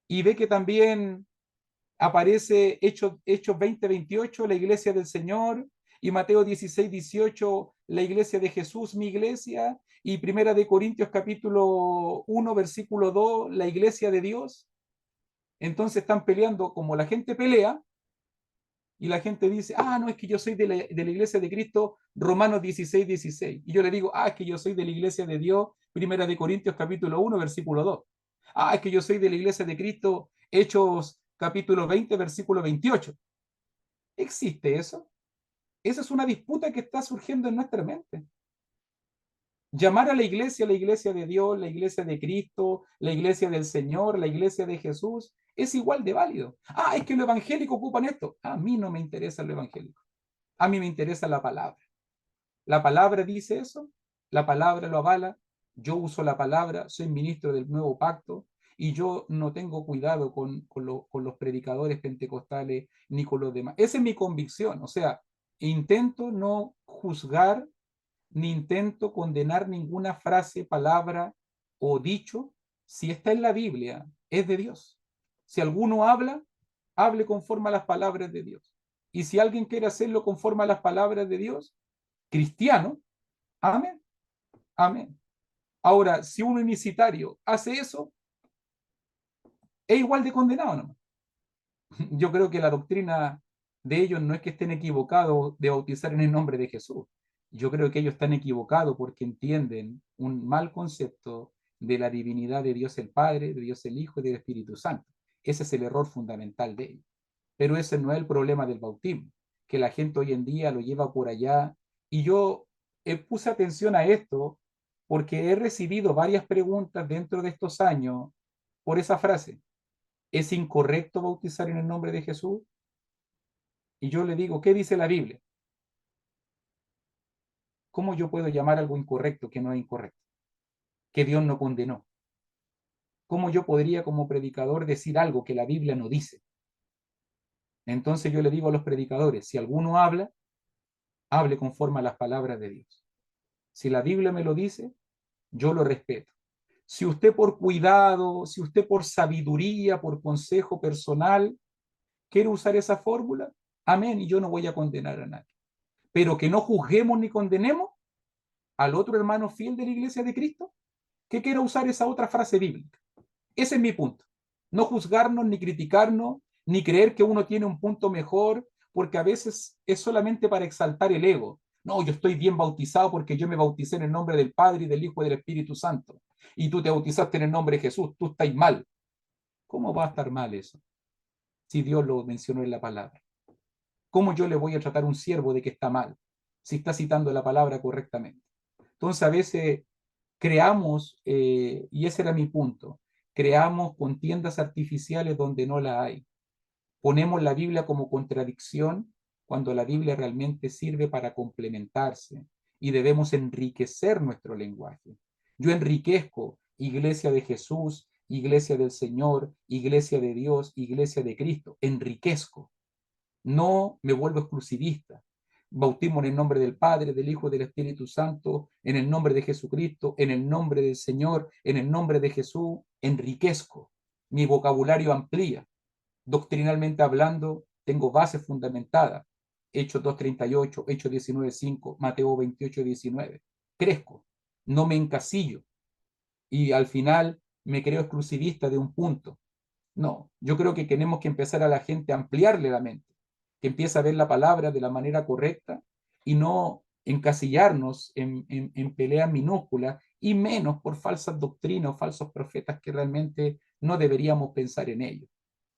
Y ve que también aparece Hechos 20:28, la iglesia del Señor, y Mateo 16:18, la iglesia de Jesús, mi iglesia, y Primera de Corintios capítulo 1, versículo 2, la iglesia de Dios. Entonces están peleando como la gente pelea, y la gente dice, no, es que yo soy de la iglesia de Cristo, Romanos 16:16. Y yo le digo, es que yo soy de la iglesia de Dios, Primera de Corintios capítulo 1, versículo 2. Es que yo soy de la iglesia de Cristo, Hechos capítulo 20, versículo 28. ¿Existe eso? Esa es una disputa que está surgiendo en nuestra mente. Llamar a la iglesia de Dios, la iglesia de Cristo, la iglesia del Señor, la iglesia de Jesús, es igual de válido. Es que los evangélicos ocupan esto. A mí no me interesa lo evangélico. A mí me interesa la palabra. La palabra dice eso, la palabra lo avala, yo uso la palabra, soy ministro del nuevo pacto, y yo no tengo cuidado con los predicadores pentecostales ni con los demás. Esa es mi convicción. O sea, intento no juzgar ni intento condenar ninguna frase, palabra o dicho. Si está en la Biblia, es de Dios. Si alguno habla, hable conforme a las palabras de Dios. Y si alguien quiere hacerlo conforme a las palabras de Dios, cristiano, amén, amén. Ahora, si un unicitario hace eso, es igual de condenado, ¿no? Yo creo que la doctrina de ellos no es que estén equivocados de bautizar en el nombre de Jesús. Yo creo que ellos están equivocados porque entienden un mal concepto de la divinidad de Dios el Padre, de Dios el Hijo y del Espíritu Santo. Ese es el error fundamental de ellos. Pero ese no es el problema del bautismo, que la gente hoy en día lo lleva por allá. Y yo puse atención a esto porque he recibido varias preguntas dentro de estos años por esa frase. ¿Es incorrecto bautizar en el nombre de Jesús? Y yo le digo, ¿qué dice la Biblia? ¿Cómo yo puedo llamar algo incorrecto que no es incorrecto? Que Dios no condenó. ¿Cómo yo podría como predicador decir algo que la Biblia no dice? Entonces yo le digo a los predicadores, si alguno habla, hable conforme a las palabras de Dios. Si la Biblia me lo dice, yo lo respeto. Si usted por cuidado, si usted por sabiduría, por consejo personal, quiere usar esa fórmula, amén, y yo no voy a condenar a nadie. Pero que no juzguemos ni condenemos al otro hermano fiel de la iglesia de Cristo que quiera usar esa otra frase bíblica. Ese es mi punto. No juzgarnos, ni criticarnos, ni creer que uno tiene un punto mejor, porque a veces es solamente para exaltar el ego. No, yo estoy bien bautizado porque yo me bauticé en el nombre del Padre y del Hijo y del Espíritu Santo. Y tú te bautizaste en el nombre de Jesús, tú estás mal. ¿Cómo va a estar mal eso? Si Dios lo mencionó en la palabra. ¿Cómo yo le voy a tratar a un siervo de que está mal? Si está citando la palabra correctamente. Entonces a veces creamos, y ese era mi punto, creamos contiendas artificiales donde no la hay. Ponemos la Biblia como contradicción cuando la Biblia realmente sirve para complementarse y debemos enriquecer nuestro lenguaje. Yo enriquezco iglesia de Jesús, iglesia del Señor, iglesia de Dios, iglesia de Cristo. Enriquezco. No me vuelvo exclusivista. Bautismo en el nombre del Padre, del Hijo y del Espíritu Santo, en el nombre de Jesucristo, en el nombre del Señor, en el nombre de Jesús. Enriquezco. Mi vocabulario amplía. Doctrinalmente hablando, tengo bases fundamentadas. Hechos 2:38, Hechos 19:5, Mateo 28:19. Crezco, no me encasillo y al final me creo exclusivista de un punto. No, yo creo que tenemos que empezar a la gente a ampliarle la mente, que empiece a ver la palabra de la manera correcta y no encasillarnos en peleas minúsculas y menos por falsas doctrinas o falsos profetas que realmente no deberíamos pensar en ellos.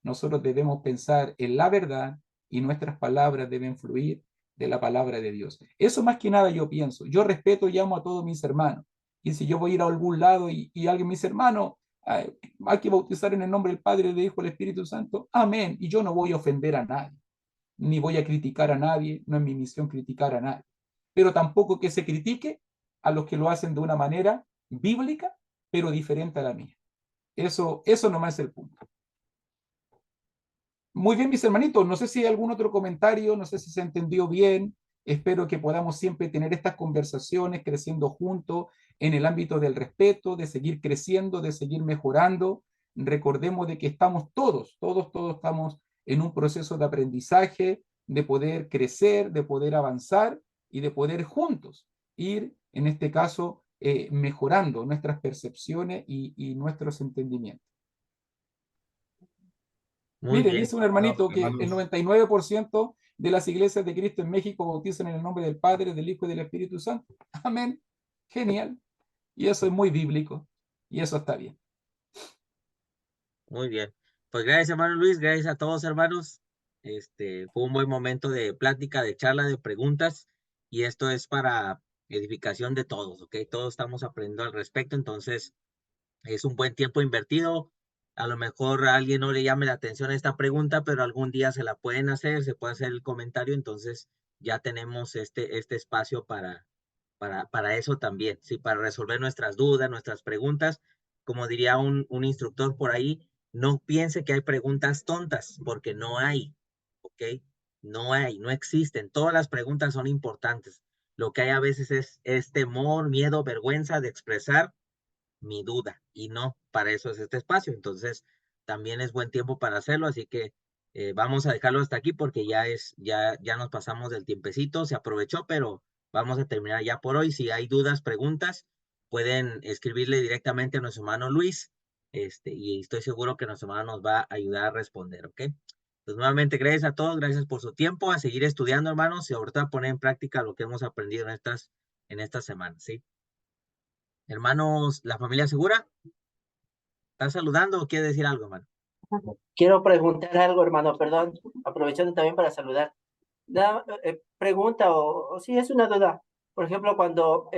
Nosotros debemos pensar en la verdad y nuestras palabras deben fluir de la palabra de Dios. Eso más que nada yo pienso. Yo respeto y amo a todos mis hermanos. Y si yo voy a ir a algún lado y alguien me dice, hermano, hay que bautizar en el nombre del Padre, del Hijo y del Espíritu Santo, amén. Y yo no voy a ofender a nadie, ni voy a criticar a nadie, no es mi misión criticar a nadie. Pero tampoco que se critique a los que lo hacen de una manera bíblica, pero diferente a la mía. Eso nomás es el punto. Muy bien, mis hermanitos, no sé si hay algún otro comentario, no sé si se entendió bien. Espero que podamos siempre tener estas conversaciones creciendo juntos en el ámbito del respeto, de seguir creciendo, de seguir mejorando. Recordemos de que estamos todos estamos en un proceso de aprendizaje, de poder crecer, de poder avanzar y de poder juntos ir, en este caso, mejorando nuestras percepciones y nuestros entendimientos. Muy Mire, bien, dice un hermano, hermanito que hermanos. el 99% de las iglesias de Cristo en México bautizan en el nombre del Padre, del Hijo y del Espíritu Santo. Amén. Genial. Y eso es muy bíblico. Y eso está bien. Muy bien. Pues gracias, hermano Luis, gracias a todos, hermanos. Fue un buen momento de plática, de charla, de preguntas, y esto es para edificación de todos, ¿ok? Todos estamos aprendiendo al respecto, entonces es un buen tiempo invertido. A lo mejor a alguien no le llame la atención esta pregunta, pero algún día se la pueden hacer, se puede hacer el comentario, entonces ya tenemos este espacio para eso también, sí, para resolver nuestras dudas, nuestras preguntas. Como diría un instructor por ahí, no piense que hay preguntas tontas, porque no hay, ¿ok? No hay, no existen. Todas las preguntas son importantes. Lo que hay a veces es temor, miedo, vergüenza de expresar mi duda, y no, para eso es este espacio. Entonces, también es buen tiempo para hacerlo, así que vamos a dejarlo hasta aquí porque ya nos pasamos del tiempecito, se aprovechó, pero vamos a terminar ya por hoy. Si hay dudas, preguntas, pueden escribirle directamente a nuestro hermano Luis, y estoy seguro que nuestro hermano nos va a ayudar a responder, ¿ok? Pues nuevamente, gracias a todos, gracias por su tiempo, a seguir estudiando, hermanos, y ahorita a poner en práctica lo que hemos aprendido en estas semanas, ¿sí? Hermanos, ¿la familia segura? ¿Estás saludando o quiere decir algo, hermano? Quiero preguntar algo, hermano, perdón, aprovechando también para saludar. Pregunta o sí es una duda. Por ejemplo, cuando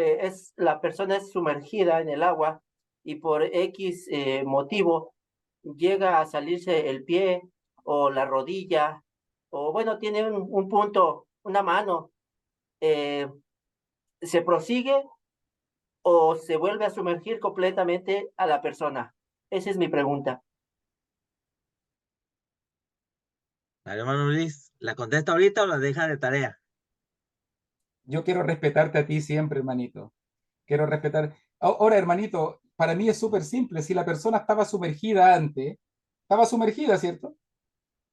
la persona es sumergida en el agua y por X motivo llega a salirse el pie o la rodilla, o bueno, tiene un punto, una mano, ¿se prosigue o se vuelve a sumergir completamente a la persona? Esa es mi pregunta. Dale, hermano Luis, ¿la contesta ahorita o la deja de tarea? Yo quiero respetarte a ti siempre, hermanito. Quiero respetar. Ahora, hermanito, para mí es súper simple. Si la persona estaba sumergida antes, estaba sumergida, ¿cierto?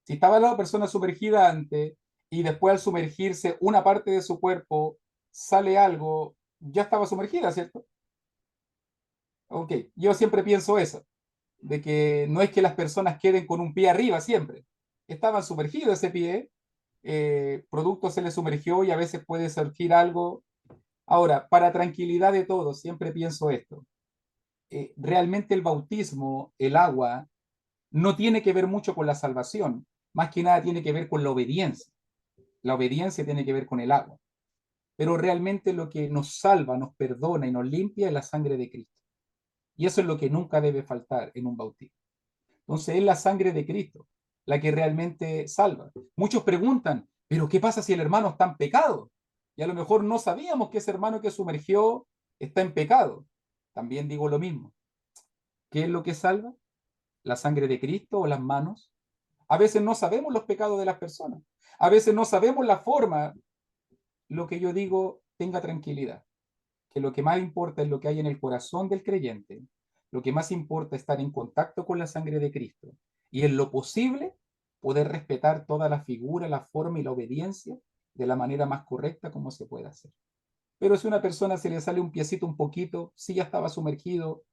Si estaba la persona sumergida antes y después al sumergirse una parte de su cuerpo sale algo, ya estaba sumergida, ¿cierto? Ok, yo siempre pienso eso, de que no es que las personas queden con un pie arriba siempre. Estaban sumergidos ese pie, producto se le sumergió y a veces puede surgir algo. Ahora, para tranquilidad de todos, siempre pienso esto. Realmente el bautismo, el agua, no tiene que ver mucho con la salvación, más que nada tiene que ver con la obediencia. La obediencia tiene que ver con el agua. Pero realmente lo que nos salva, nos perdona y nos limpia es la sangre de Cristo. Y eso es lo que nunca debe faltar en un bautismo. Entonces es la sangre de Cristo la que realmente salva. Muchos preguntan, pero ¿qué pasa si el hermano está en pecado? Y a lo mejor no sabíamos que ese hermano que sumergió está en pecado. También digo lo mismo. ¿Qué es lo que salva? ¿La sangre de Cristo o las manos? A veces no sabemos los pecados de las personas. A veces no sabemos la forma. Lo que yo digo, tenga tranquilidad, que lo que más importa es lo que hay en el corazón del creyente. Lo que más importa es estar en contacto con la sangre de Cristo y en lo posible poder respetar toda la figura, la forma y la obediencia de la manera más correcta como se puede hacer. Pero si a una persona se le sale un piecito un poquito, si ya estaba sumergido,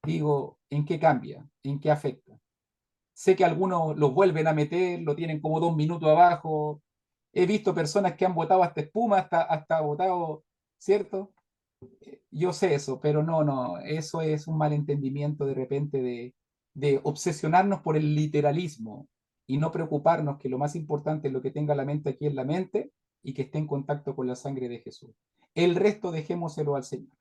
digo, ¿en qué cambia? ¿En qué afecta? Sé que algunos lo vuelven a meter, lo tienen como 2 minutos abajo. He visto personas que han botado hasta espuma, hasta botado, ¿cierto? Yo sé eso, pero no, eso es un malentendimiento de repente de obsesionarnos por el literalismo y no preocuparnos que lo más importante es lo que tenga la mente aquí en la mente y que esté en contacto con la sangre de Jesús. El resto dejémoselo al Señor.